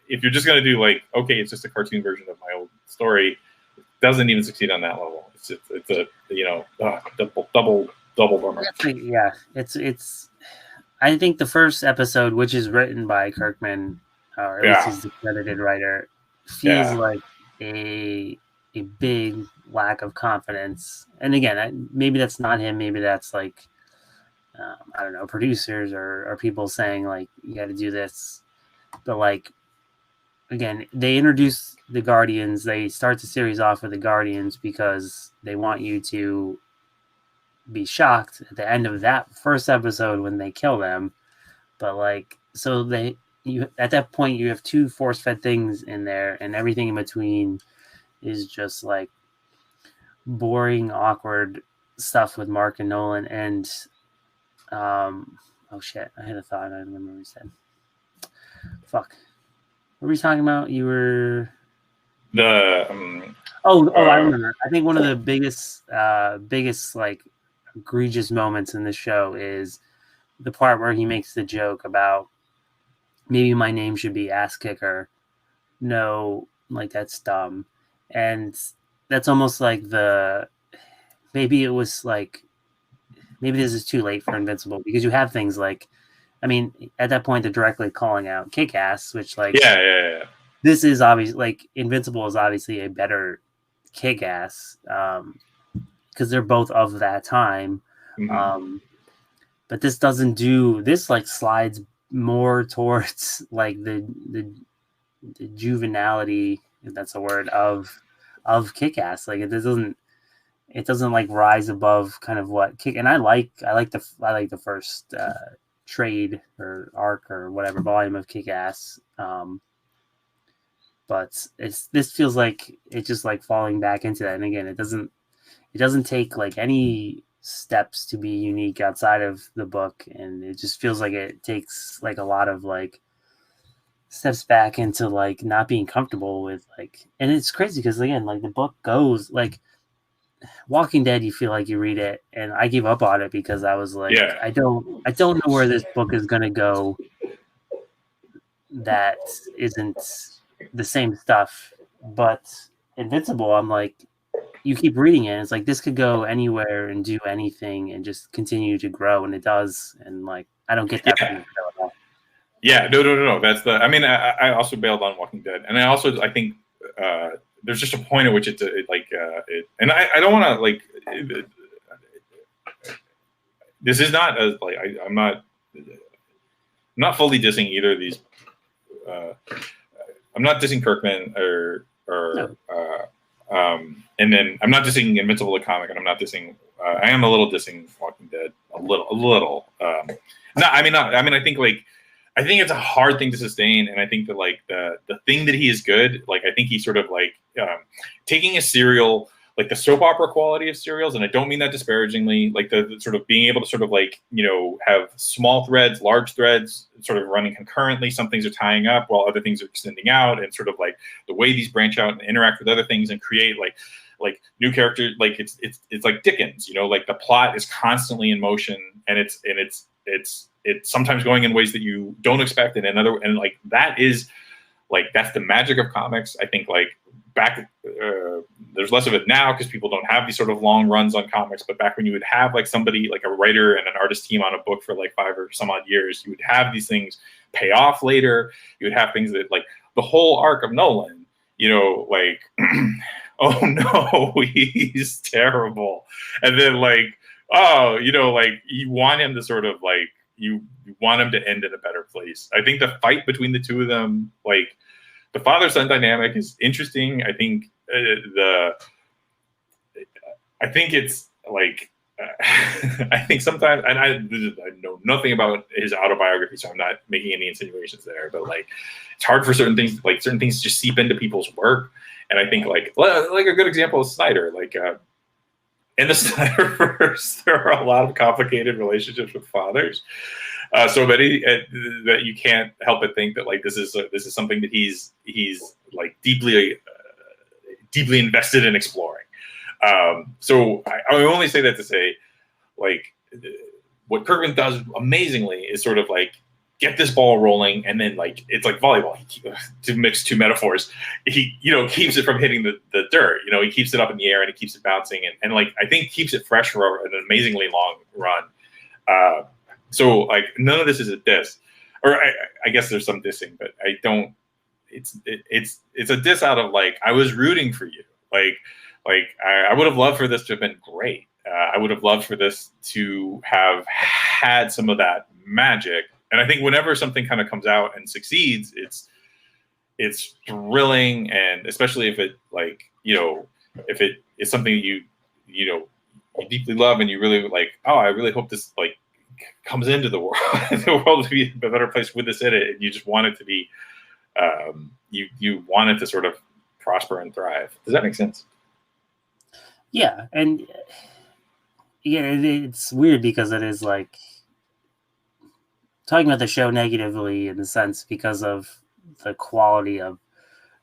S1: if you're just going to do, like, okay, it's just a cartoon version of my old story, it doesn't even succeed on that level. It's a, you know, double bummer.
S2: Yeah, it's. I think the first episode, which is written by Kirkman, or at least he's the credited writer, feels like a big lack of confidence. And again, maybe that's not him. Maybe that's like, I don't know, producers or people saying, like, you got to do this. But, like, again, they introduce the Guardians. They start the series off with the Guardians because they want you to be shocked at the end of that first episode when they kill them. But, like, so you at that point you have two force-fed things in there, and everything in between is just like boring, awkward stuff with Mark and Nolan. And oh shit, I had a thought. I don't remember what we said. Fuck. What were we talking about? You were
S1: the
S2: I remember. I think one of the biggest like egregious moments in the show is the part where he makes the joke about maybe my name should be Ass Kicker. No, like, that's dumb. And that's almost like maybe it was like, maybe this is too late for Invincible, because you have things like, I mean, at that point they're directly calling out Kick-Ass, which, like, this is obviously, like, Invincible is obviously a better Kick-Ass, because they're both of that time.
S1: Mm-hmm.
S2: But this doesn't do this, like, slides more towards, like, the juvenility, if that's a word, of Kick-Ass. Like, it doesn't like rise above kind of what Kick. And I like the first trade or arc or whatever volume of Kick-Ass. But this feels like it's just like falling back into that. And again, it doesn't take like any steps to be unique outside of the book, and it just feels like it takes like a lot of like steps back into like not being comfortable with, like, and it's crazy because, again, like, the book goes like Walking Dead, you feel like you read it, and I gave up on it because I was like, I don't know where this book is gonna go that isn't the same stuff. But Invincible, I'm like, you keep reading it, and it's like, this could go anywhere and do anything and just continue to grow, and it does. And, like, I don't get that from the show at all.
S1: Yeah, no. That's the. I mean, I also bailed on Walking Dead, and I think there's just a point at which and I don't want to, like. This is not as like I'm not fully dissing either of these. I'm not dissing Kirkman or and then I'm not dissing Invincible the comic, and I'm not dissing. I am a little dissing Walking Dead, a little. I think it's a hard thing to sustain, and I think that, like, the thing that he is good, like, I think he's sort of like taking a serial, like the soap opera quality of serials, and I don't mean that disparagingly, like the sort of being able to sort of, like, you know, have small threads, large threads sort of running concurrently. Some things are tying up while other things are extending out, and sort of like the way these branch out and interact with other things and create like new characters. Like it's like Dickens, you know, like the plot is constantly in motion, and it's sometimes going in ways that you don't expect, and like that is like, that's the magic of comics. I think, like, back there's less of it now because people don't have these sort of long runs on comics, but back when you would have like somebody like a writer and an artist team on a book for like 5 or some odd years, you would have these things pay off later. You would have things that, like, the whole arc of Nolan, you know, like oh no, he's terrible. And then like, oh, you know, like you want him to sort of like, you want him to end in a better place. I think the fight between the two of them, like the father-son dynamic is interesting. I think I think it's like, I think sometimes, and I know nothing about his autobiography, so I'm not making any insinuations there, but like, it's hard for certain things, like certain things just seep into people's work. And I think like a good example is Snyder, like, in the Snyderverse, there are a lot of complicated relationships with fathers. So many that you can't help but think that like, this is something that he's like deeply invested in exploring. So I only say that to say, like, what Kirkman does amazingly is sort of like get this ball rolling, and then like it's like volleyball. To mix two metaphors, he keeps it from hitting the dirt. You know, he keeps it up in the air and he keeps it bouncing, and like I think keeps it fresh for an amazingly long run. So like none of this is a diss, or I guess there's some dissing, but I don't. It's a diss out of like I was rooting for you, like I would have loved for this to have been great. I would have loved for this to have had some of that magic. And I think whenever something kind of comes out and succeeds, it's thrilling, and especially if it like, if it is something you deeply love and you really like, oh, I really hope this like comes into the world, the world to be a better place with this in it, and you just want it to be, you want it to sort of prosper and thrive. Does that make sense?
S2: Yeah, and yeah, it's weird because it is like talking about the show negatively in the sense because of the quality of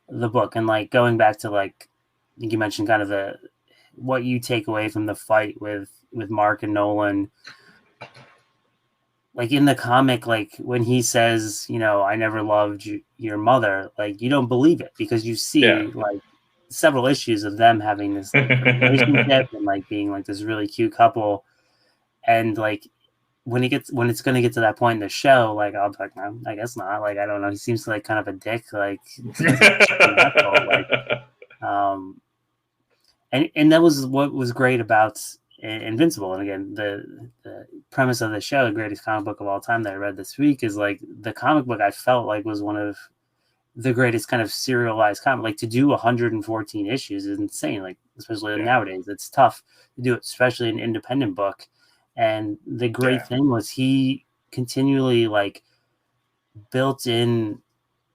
S2: the book, and like going back to like I think you mentioned kind of what you take away from the fight with Mark and Nolan. Like in the comic, like when he says, I never loved your mother, like you don't believe it because you see like several issues of them having this like, relationship and like being like this really cute couple, and like when it's going to get to that point in the show, like I'll be like, no, I guess not. Like I don't know, he seems like kind of a dick, like, like and that was what was great about Invincible. And again, the premise of the show, the greatest comic book of all time that I read this week, is like the comic book I felt like was one of the greatest kind of serialized comic. Like to do 114 issues is insane. Like especially nowadays, it's tough to do it, especially an independent book. And the great thing was he continually like built in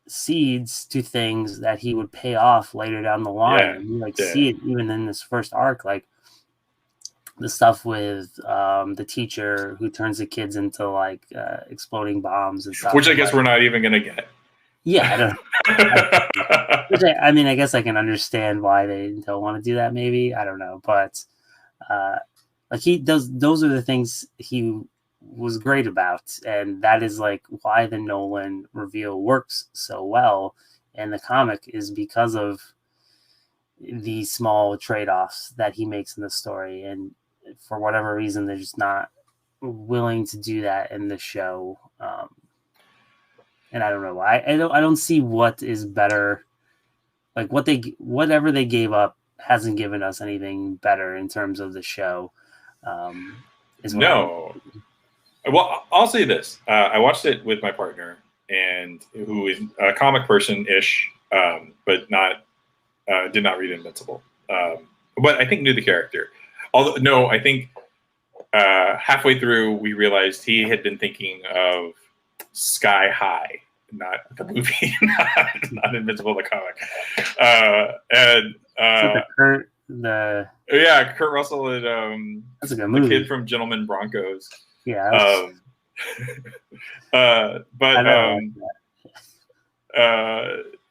S2: seeds to things that he would pay off later down the line. And you like see it even in this first arc, like the stuff with the teacher who turns the kids into like exploding bombs and stuff.
S1: Which I guess we're not even going to get.
S2: Yeah, I don't know. I mean, I guess I can understand why they don't want to do that. Maybe I don't know, but like he does. Those are the things he was great about, and that is like why the Nolan reveal works so well in the comic is because of the small trade-offs that he makes in the story, and for whatever reason, they're just not willing to do that in the show. And I don't know why. I don't see what is better. Like whatever they gave up hasn't given us anything better in terms of the show.
S1: No. Well, I'll say this. I watched it with my partner, and who is a comic person-ish, but not did not read Invincible. But I think knew the character. Although no, I think halfway through we realized he had been thinking of Sky High, not the movie, not Invincible the comic.
S2: Kurt
S1: Russell and
S2: that's a good movie.
S1: The kid from Gentlemen Broncos.
S2: Yeah.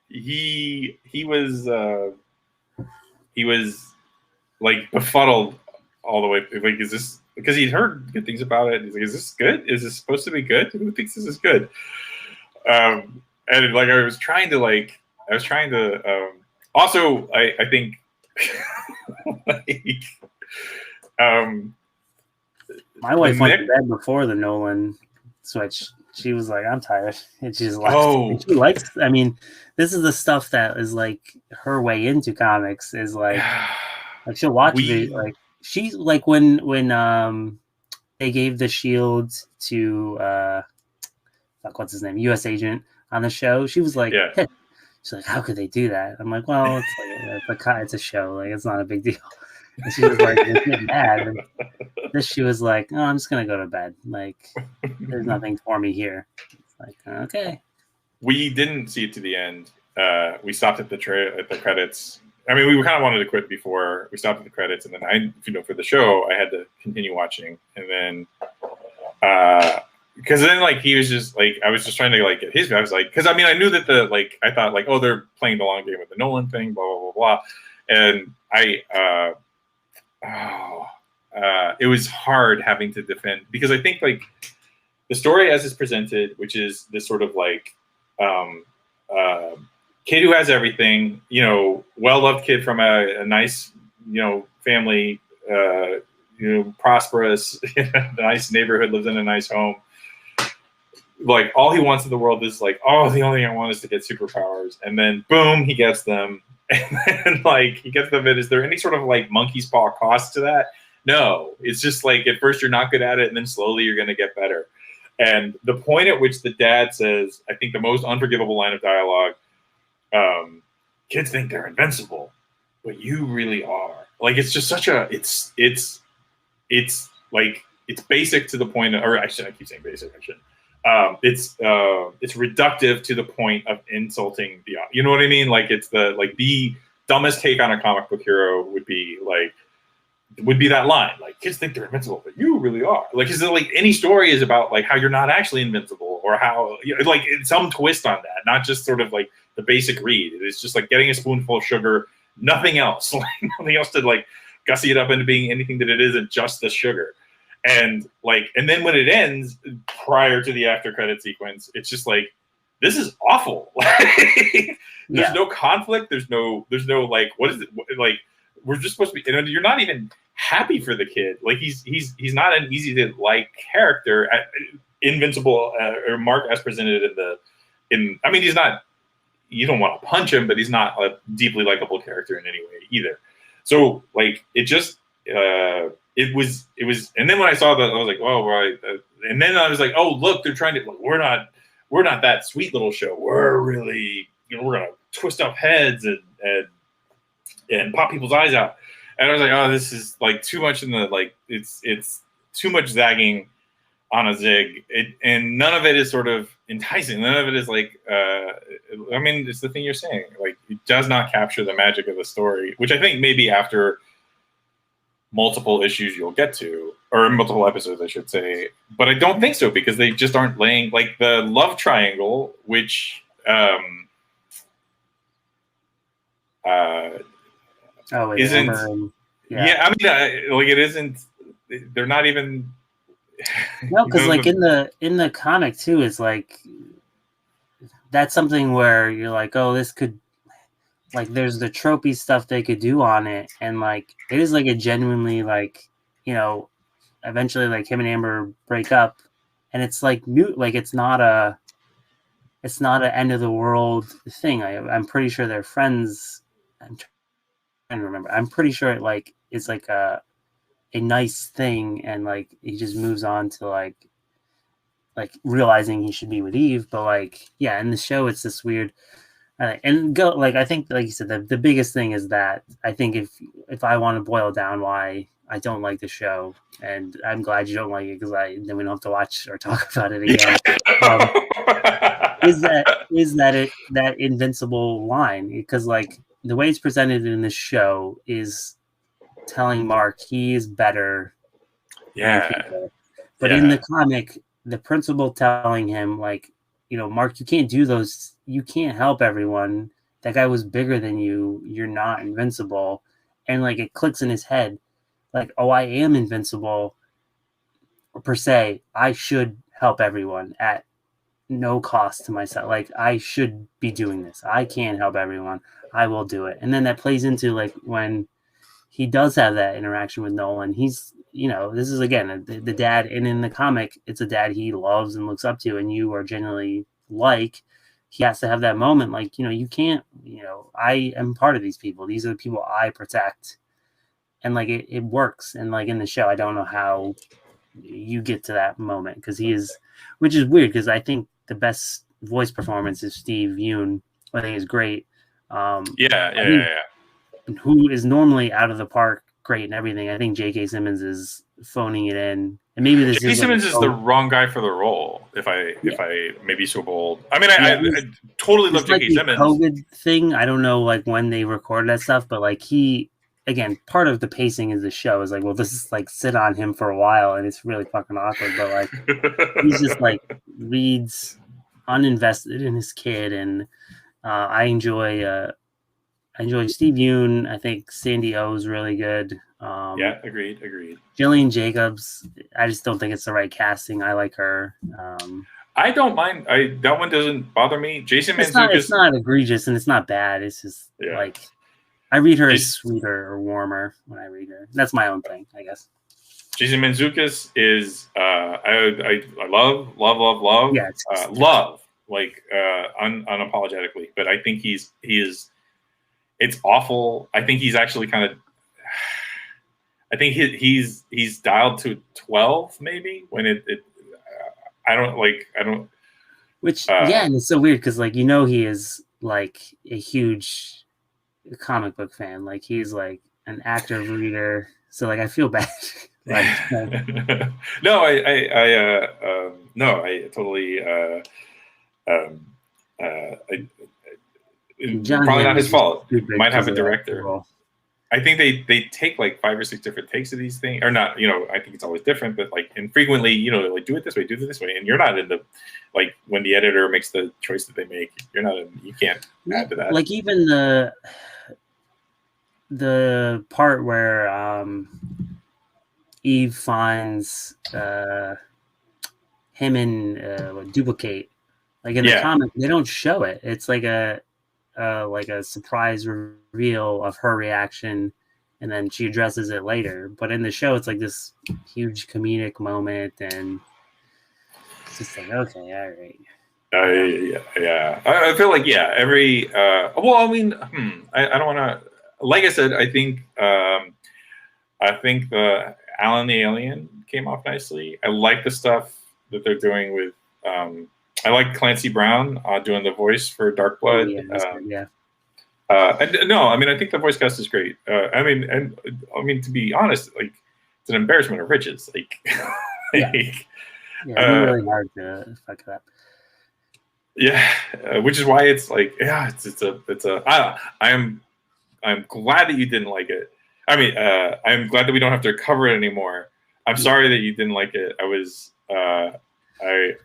S1: He was like befuddled all the way. Like, is this because he'd heard good things about it? He's like, is this good? Is this supposed to be good? Who thinks this is good? And like I was trying to also I think like
S2: my wife went to bed before the Nolan switch. she was like, I'm tired. And she just left.
S1: Oh.
S2: And she likes, I mean, this is the stuff that is like her way into comics is like she'll watch like she's like when they gave the shield to what's his name, US agent on the show, she was like,
S1: yeah.
S2: She's like, how could they do that? I'm like, well, it's a show, like it's not a big deal. And she was like, getting mad. And this, she was like, oh, I'm just gonna go to bed. Like, there's nothing for me here. It's like, okay.
S1: We didn't see it to the end. We stopped at the credits. I mean, we kind of wanted to quit before we stopped at the credits, and then for the show, I had to continue watching, and then because then like he was just like I was just trying to like get his. I was like, because I mean, I knew that I thought like, oh, they're playing the long game with the Nolan thing, blah blah blah blah, and it was hard having to defend because I think like the story as it's presented, which is this sort of like kid who has everything, well-loved kid from a nice, family, prosperous, nice neighborhood, lives in a nice home. Like all he wants in the world is like, oh, the only thing I want is to get superpowers. And then boom, he gets them. And then like he gets them. And is there any sort of like monkey's paw cost to that? No, it's just like at first you're not good at it, and then slowly you're going to get better. And the point at which the dad says, I think the most unforgivable line of dialogue, kids think they're invincible, but you really are. Like it's just such a it's like it's basic to the point of, or I keep saying basic, I shouldn't. It's reductive to the point of insulting the, you know what I mean? Like it's the dumbest take on a comic book hero would be that line, like kids think they're invincible, but you really are. Like, is it like any story is about like how you're not actually invincible, or how like some twist on that, not just sort of like the basic read. It's just like getting a spoonful of sugar, nothing else, like nothing else to like gussy it up into being anything that it isn't just the sugar. And then when it ends, prior to the after credit sequence, it's just like, this is awful. There's no conflict. There's no like, what is it? Like, we're just supposed to be, you're not even happy for the kid. Like he's not an easy to like character. Invincible or Mark as presented I mean, he's not, you don't want to punch him, but he's not a deeply likable character in any way either. So like, it just, it was, and then when I saw that, I was like, oh, right. And then I was like, oh, look, they're trying to, like, we're not that sweet little show. We're really, we're going to twist up heads and pop people's eyes out. And I was like, oh, this is like too much in the, like, it's too much zagging on a zig. And none of it is sort of enticing. None of it is like, I mean, it's the thing you're saying. Like, it does not capture the magic of the story, which I think maybe after multiple issues you'll get to, or multiple episodes, I should say. But I don't think so, because they just aren't laying, like, the love triangle, which, isn't, yeah, I mean, like, it isn't, they're not even,
S2: no, because like in the comic too, it's like that's something where you're like, oh, this could, like, there's the tropey stuff they could do on it, and like it is like a genuinely, like, eventually like him and Amber break up, and it's like mute, like it's not an end of the world thing. I'm pretty sure they're friends. I'm trying to remember. I'm pretty sure it like is like a nice thing, and like he just moves on to like realizing he should be with Eve. But like, yeah, in the show it's this weird, and go, like, I think, like you said, the biggest thing is that I think if I want to boil down why I don't like the show, and I'm glad you don't like it, because then we don't have to watch or talk about it again. is that invincible line, because like the way it's presented in this show is telling Mark he is better than people. But in the comic, the principal telling him, like, Mark, you can't do those, you can't help everyone, that guy was bigger than you, you're not invincible. And like it clicks in his head, like, oh, I am invincible per se, I should help everyone at no cost to myself. Like, I should be doing this, I can't help everyone, I will do it. And then that plays into like when he does have that interaction with Nolan, he's this is again the dad, and in the comic, it's a dad he loves and looks up to, and you are genuinely like. He has to have that moment, like, you can't, I am part of these people. These are the people I protect, and like it works. And like in the show, I don't know how you get to that moment because he is, which is weird because I think the best voice performance is Steve Yeun. I think is great.
S1: Yeah.
S2: Who is normally out of the park, great and everything. I think J.K. Simmons is phoning it in, and maybe this
S1: J.K. Simmons is the wrong guy for the role. If I may be so bold, I mean, I totally love J.K. Simmons.
S2: COVID thing, I don't know like when they recorded that stuff, but like again, part of the pacing of the show is like, well, this is like sit on him for a while, and it's really fucking awkward. But like, he's just like reads uninvested in his kid, and I enjoy Steve Yeun. I think Sandy O is really good.
S1: Yeah, agreed.
S2: Jillian Jacobs, I just don't think it's the right casting. I like her.
S1: I don't mind. That one doesn't bother me. Jason Mantzoukas.
S2: It's not egregious and it's not bad. It's just like I read her as sweeter or warmer when I read her. That's my own thing, I guess.
S1: Jason Mantzoukas is I love.
S2: Yeah,
S1: love like unapologetically, but I think he is. It's awful. I think he's actually kind of. I think he's dialed to 12 maybe when it I don't.
S2: Which and it's so weird because like he is like a huge comic book fan. Like he's like an active reader. So like I feel bad.
S1: No, I totally. Probably not his fault. Might have a director. I think they take like 5 or 6 different takes of these things, or not. I think it's always different, but like infrequently, like do it this way, and you're not in the like when the editor makes the choice that they make, you're not in. You can't add to that.
S2: Like even the part where Eve finds him and Duplicate, like in the comic, they don't show it. It's like a surprise reveal of her reaction, and then she addresses it later. But in the show, it's like this huge comedic moment, and it's just like, okay, all right.
S1: I feel like every. Well, I mean, I don't want to. Like I said, I think the Alan the Alien came off nicely. I like the stuff that they're doing with. I like Clancy Brown doing the voice for Dark Blood. No, I mean, I think the voice cast is great. I mean, to be honest, like it's an embarrassment of riches. Like,
S2: it's really hard to fuck it up.
S1: Yeah, which is why it's like, I'm glad that you didn't like it. I mean, I'm glad that we don't have to cover it anymore. I'm sorry that you didn't like it. I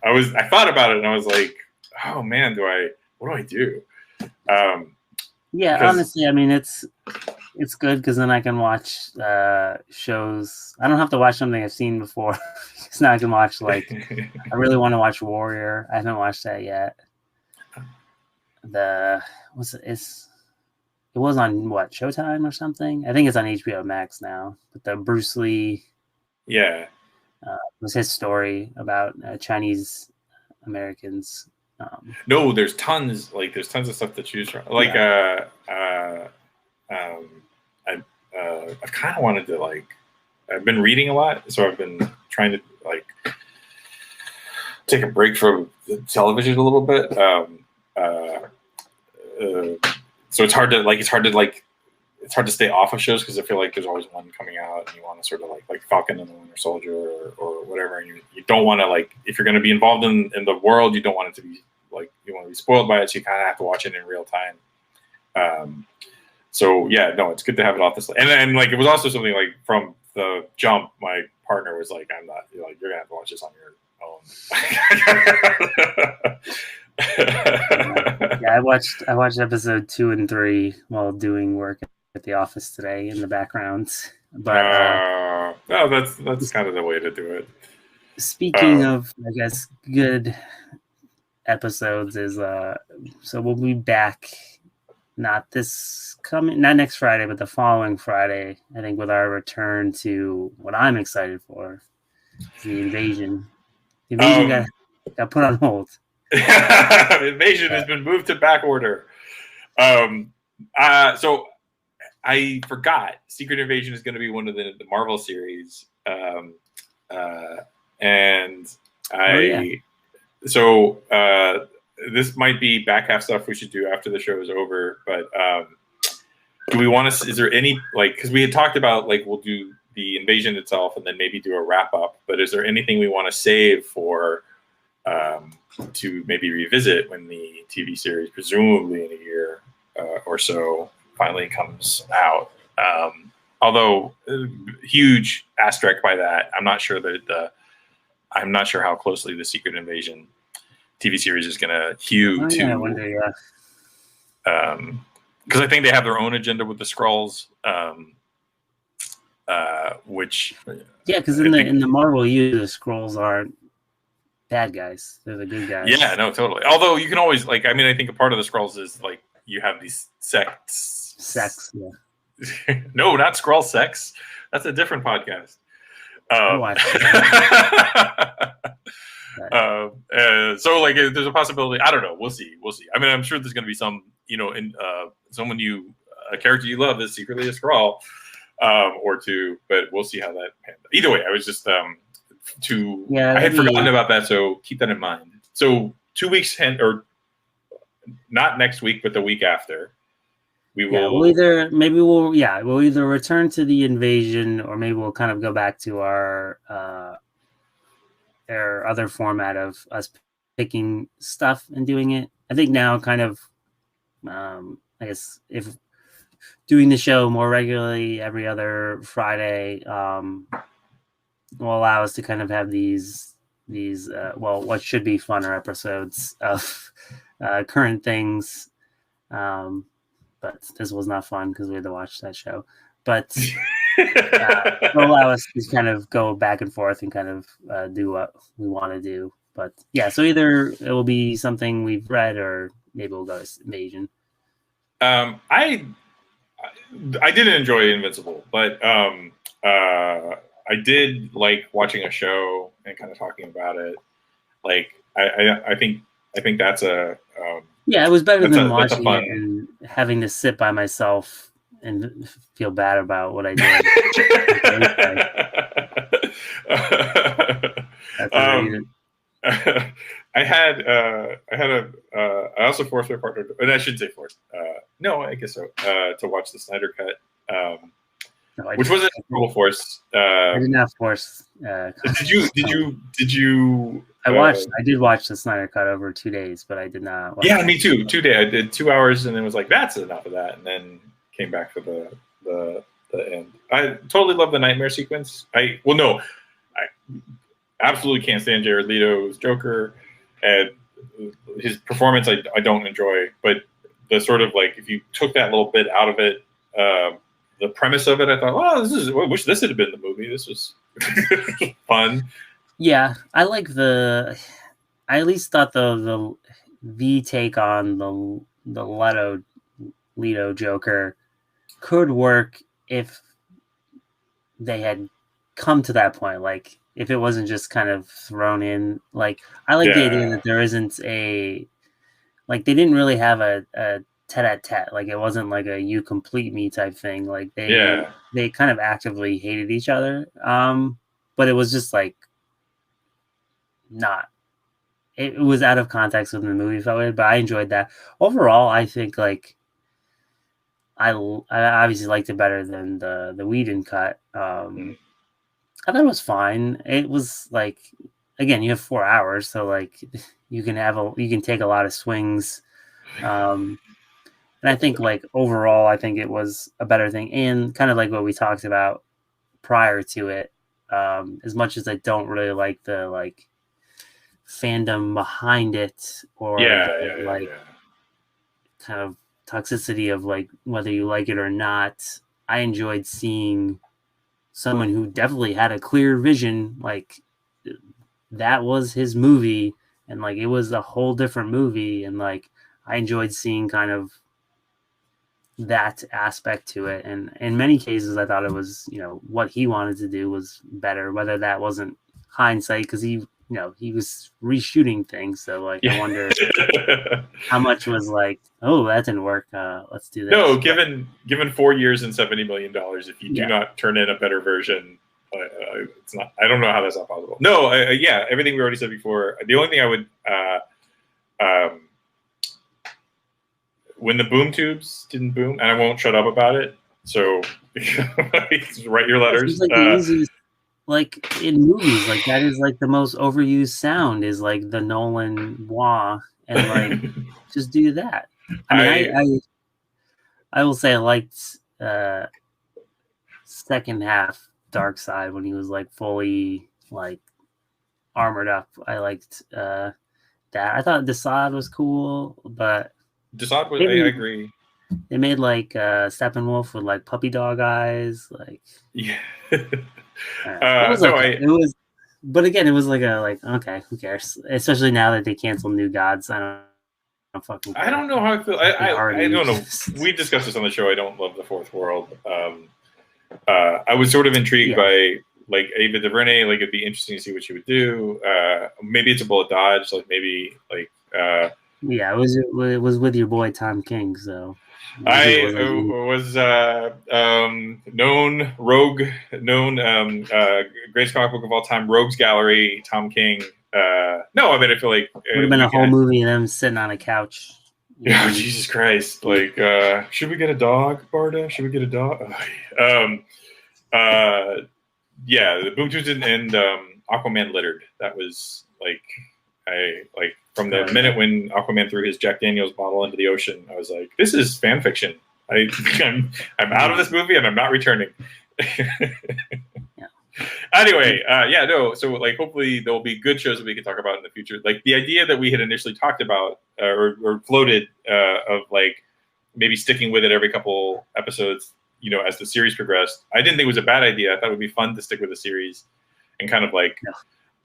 S1: thought about it and I was like, oh man, what do I do?
S2: Honestly, I mean, it's good because then I can watch shows. I don't have to watch something I've seen before. Because now I can watch I really want to watch Warrior. I haven't watched that yet. It was on what, Showtime or something? I think it's on HBO Max now. But the Bruce Lee.
S1: Yeah.
S2: Was his story about Chinese Americans.
S1: No, there's tons of stuff to choose from. Like, I kind of wanted to I've been reading a lot, so I've been trying to take a break from television a little bit. So it's hard to stay off of shows because I feel like there's always one coming out and you want to sort of like Falcon and the Winter Soldier or whatever, and you don't want to if you're going to be involved in the world, you don't want it to be you want to be spoiled by it, so you kind of have to watch it in real time. So it's good to have it off this, and it was also something from the jump. My partner was like, "I'm not you're gonna have to watch this on your own."
S2: I watched episode 2 and 3 while doing work at the office today in the background. But
S1: that's kind of the way to do it.
S2: Speaking of, I guess, good episodes is so we'll be back not next Friday, but the following Friday, I think, with our return to what I'm excited for, is the Invasion. The Invasion got put on hold.
S1: Invasion has been moved to back order. So I forgot Secret Invasion is going to be one of the Marvel series. This might be back half stuff we should do after the show is over. But do we want to? Is there any because we had talked about we'll do the Invasion itself and then maybe do a wrap up. But is there anything we want to save for to maybe revisit when the TV series, presumably in a year or so, finally comes out? Although huge asterisk by that, I'm not sure how closely the Secret Invasion TV series is going to hew to.
S2: I wonder, yeah.
S1: Because I think they have their own agenda with the Skrulls, which
S2: because in the Marvel U, the Skrulls aren't bad guys; they're the good guys.
S1: Yeah, no, totally. Although you can always I think a part of the Skrulls is you have these
S2: sex, yeah.
S1: No, not Skrull sex. That's a different podcast. So there's a possibility. I don't know. We'll see. I mean, I'm sure there's going to be some, a character you love is secretly a Skrull, or two. But we'll see how that pans out. Either way, I was just I had forgotten about that, so keep that in mind. So 2 weeks or not next week, but the week after.
S2: We'll either return to the Invasion, or maybe we'll kind of go back to our other format of us picking stuff and doing it. I think now kind of, I guess if doing the show more regularly every other Friday will allow us to kind of have these what should be funner episodes of current things. But this was not fun because we had to watch that show. But will allow us to kind of go back and forth and kind of do what we want to do. But yeah, so either it will be something we've read, or maybe we'll go to Invasion.
S1: I didn't enjoy Invincible, but I did like watching a show and kind of talking about it. I think that's a
S2: it was better than watching it and having to sit by myself and feel bad about what I did.
S1: I also forced my partner, and I shouldn't say forced. No, I guess so. To watch the Snyder Cut, which wasn't a total force.
S2: I did not force.
S1: Did you?
S2: I did watch the Snyder Cut over 2 days, but I did not.
S1: Me too. 2 days. I did 2 hours, and then was like, "That's enough of that," and then came back for the end. I totally love the nightmare sequence. I absolutely can't stand Jared Leto's Joker, and his performance I don't enjoy. But the sort of if you took that little bit out of it, the premise of it, I thought, I wish this had been the movie. This was fun.
S2: Yeah, I like I at least thought the take on the Leto Joker could work if they had come to that point. If it wasn't just kind of thrown in. I like the idea that there isn't they didn't really have a tete-a-tete. It wasn't a you complete me type thing. They kind of actively hated each other. But it was just not. It was out of context within the movie, felt weird, but I enjoyed that. Overall, I think I obviously liked it better than the Whedon cut. I thought it was fine. It was again, you have 4 hours, so you can take a lot of swings. And I think overall, I think it was a better thing, and kind of what we talked about prior to it. As much as I don't really like the fandom behind it, or kind of toxicity of whether you like it or not, I enjoyed seeing someone who definitely had a clear vision. That was his movie, and it was a whole different movie, and I enjoyed seeing kind of that aspect to it. And in many cases, I thought it was, what he wanted to do was better, whether that wasn't hindsight, because he was reshooting things. So like, I wonder how much was like, oh, that didn't work. Let's do this.
S1: No, given 4 years and $70 million, if you do not turn in a better version, it's not. I don't know how that's not possible. No, everything we already said before. The only thing I would, when the boom tubes didn't boom, and I won't shut up about it. So write your letters.
S2: Like the easiest, like in movies, like that is like the most overused sound is like the Nolan wah, and like just do that. I mean, I will say I liked second half Dark Side when he was like fully like armored up. I liked that. I thought Desaad was cool, but
S1: Desaad was. I agree.
S2: They made like Steppenwolf with like puppy dog eyes, like
S1: yeah.
S2: It was, but again, it was like okay, who cares? Especially now that they canceled New Gods, I fucking care.
S1: I don't know how I feel. I don't know. We discussed this on the show. I don't love the Fourth World. I was sort of intrigued by like Ava DuVernay. Like it'd be interesting to see what she would do. Maybe it's a bullet dodge. Like maybe like.
S2: Yeah, it was with your boy Tom King. So
S1: I was known greatest comic book of all time, Rogues Gallery, Tom King. No, I mean I feel like
S2: would have been a whole movie of them sitting on a couch.
S1: Yeah, Jesus Christ! Like, should we get a dog, Barda? Should we get a dog? Yeah, the Boom Tubes and Aquaman littered. That was like, from the minute when Aquaman threw his Jack Daniels bottle into the ocean, I was like, this is fan fiction. I'm out of this movie and I'm not returning. Anyway, so like hopefully there'll be good shows that we can talk about in the future. Like the idea that we had initially talked about or floated of like maybe sticking with it every couple episodes, as the series progressed. I didn't think it was a bad idea. I thought it would be fun to stick with the series and kind of like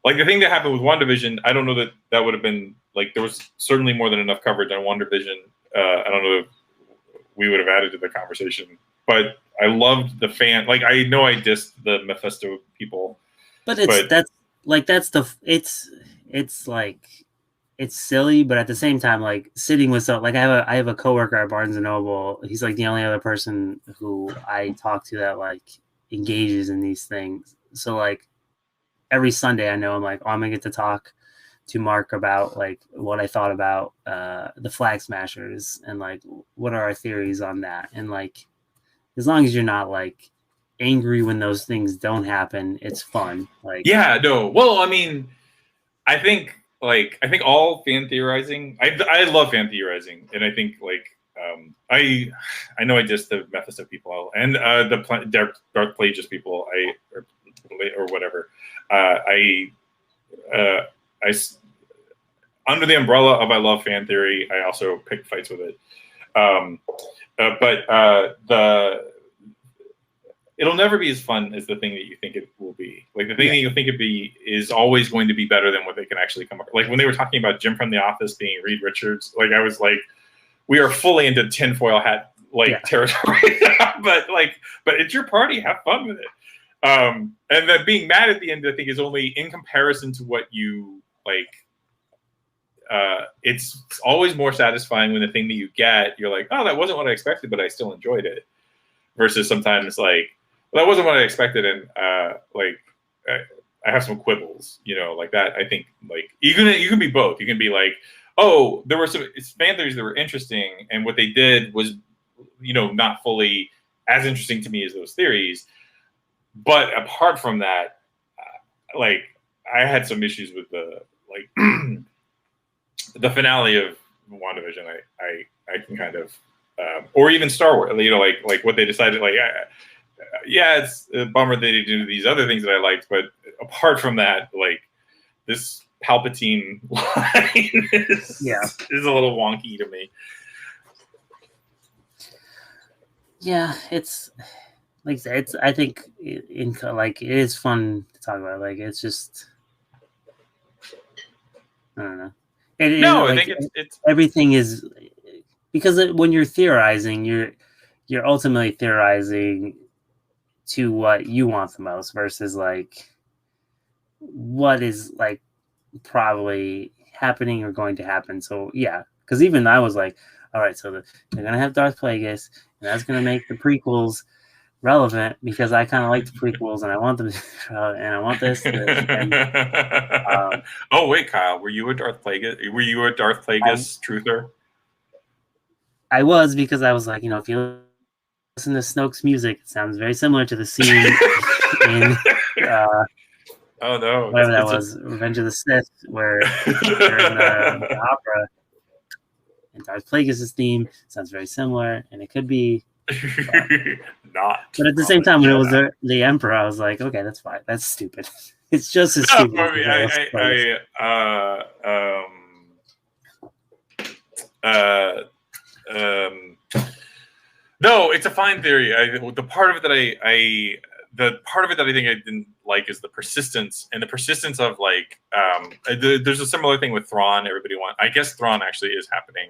S1: the thing that happened with WandaVision. I don't know that would have been like, there was certainly more than enough coverage on WandaVision. I don't know if we would have added to the conversation, but I loved the fan. Like I know I dissed the Mephisto people,
S2: but it's silly, but at the same time, like sitting with I have a coworker at Barnes and Noble. He's like the only other person who I talk to that like engages in these things. So like every Sunday, I know I'm like, I'm gonna get to talk to Mark about like what I thought about the Flag Smashers and like what are our theories on that, and like as long as you're not like angry when those things don't happen, it's fun. Like
S1: well, I mean, I think all fan theorizing. I love fan theorizing, and I think like I know I dissed the Mephisto people and the Darth Plagueis people. Or whatever. I under the umbrella of I love fan theory, I also pick fights with it. It'll never be as fun as the thing that you think it will be. Like the thing that you think it be is always going to be better than what they can actually come up. Like when they were talking about Jim from The Office being Reed Richards, like I was like, we are fully into tinfoil hat territory. but it's your party. Have fun with it. And then being mad at the end, I think, is only in comparison to what you like. It's always more satisfying when the thing that you get, you're like, oh, that wasn't what I expected, but I still enjoyed it. Versus sometimes like, well, that wasn't what I expected, and I have some quibbles, like that. I think like you can be both. You can be like, oh, there were some fan theories that were interesting, and what they did was, not fully as interesting to me as those theories. But apart from that, like I had some issues with the the finale of WandaVision. I can kind of, or even Star Wars, like what they decided. Like, it's a bummer they didn't do these other things that I liked. But apart from that, like this Palpatine line is a little wonky to me.
S2: Yeah, it's. Like I think it is fun to talk about. Like it's just, I don't know.
S1: I think it's
S2: everything is because when you're theorizing, you're ultimately theorizing to what you want the most versus like what is like probably happening or going to happen. So yeah, because even I was like, all right, so they're gonna have Darth Plagueis, and that's gonna make the prequels relevant because I kind of like the prequels and I want them, and I want this. And,
S1: oh wait, Kyle, were you a Darth Plagueis? Were you a Darth Plagueis truther?
S2: I was, because I was like, you know, if you listen to Snoke's music, it sounds very similar to the scene in
S1: oh no,
S2: whatever that was, Revenge of the Sith, where they're in the opera, and Darth Plagueis' theme sounds very similar, and it could be
S1: not.
S2: But at the same time, when it was the Emperor, I was like, okay, that's fine. That's stupid. It's just as stupid.
S1: No, it's a fine theory. The part of it that I think I didn't like is the persistence of like there's a similar thing with Thrawn. I guess Thrawn actually is happening,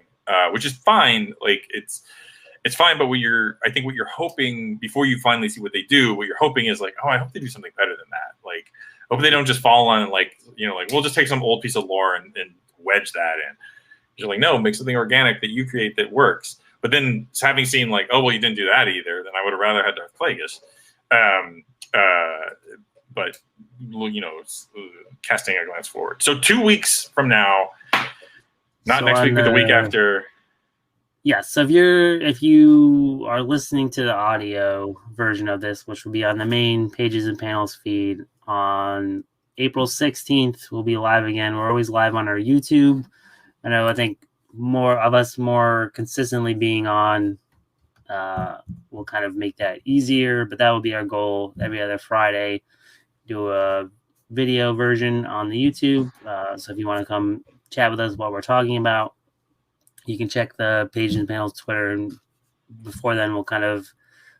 S1: which is fine. Like it's fine, but what you're hoping before you finally see what they do, what you're hoping is like, oh, I hope they do something better than that. Like, I hope they don't just fall on like, you know, like we'll just take some old piece of lore and wedge that in. You're like, no, make something organic that you create that works. But then having seen like, oh well, you didn't do that either, then I would have rather had Darth Plagueis. But you know, it's, casting a glance forward. So 2 weeks from now, not next week, but the week after.
S2: Yeah, so if you are listening to the audio version of this, which will be on the main Pages and Panels feed on April 16th, we'll be live again. We're always live on our YouTube. I think more of us more consistently being on will kind of make that easier, but that will be our goal. Every other Friday, do a video version on the YouTube. So if you want to come chat with us while we're talking about, you can check the Pages and Panels Twitter, and before then we'll kind of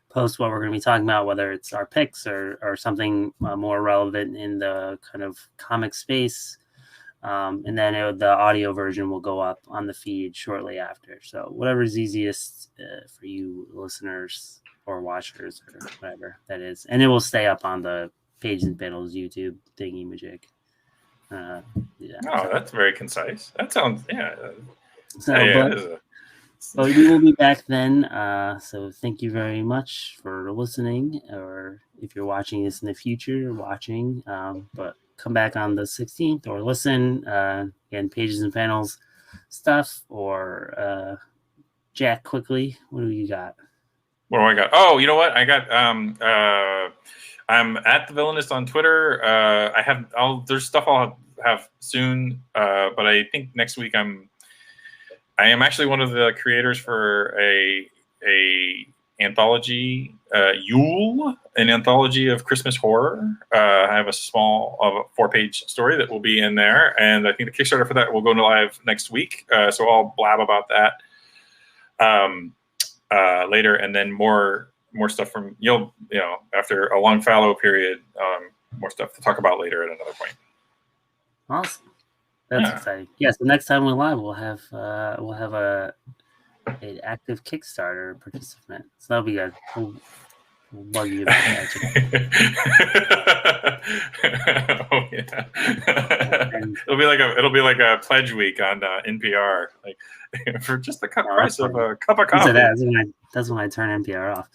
S2: post what we're going to be talking about, whether it's our picks or something more relevant in the kind of comic space. And then the audio version will go up on the feed shortly after. So whatever's easiest for you listeners or watchers or whatever that is. And it will stay up on the Pages and Panels YouTube thingy-majig.
S1: Yeah, that's very concise. That sounds, yeah.
S2: So we will be back then. So thank you very much for listening, or if you're watching this in the future, but come back on the 16th or listen. Again, Pages and Panels stuff, or Jack, quickly, what do you got?
S1: What do I got? Oh, you know what? I got I'm at the Villainist on Twitter. There's stuff I'll have soon, but I think next week I am actually one of the creators for a anthology, Yule, an anthology of Christmas horror. I have a small 4-page story that will be in there, and I think the Kickstarter for that will go live next week. So I'll blab about that later, and then more stuff from after a long fallow period, more stuff to talk about later at another point.
S2: Awesome. That's exciting. Yeah, so next time we're live, we'll have an active Kickstarter participant. So that'll be good. We'll bug you about that.
S1: Oh yeah. It'll be like a pledge week on NPR, like for just the price of a cup of coffee.
S2: That's when I turn NPR off.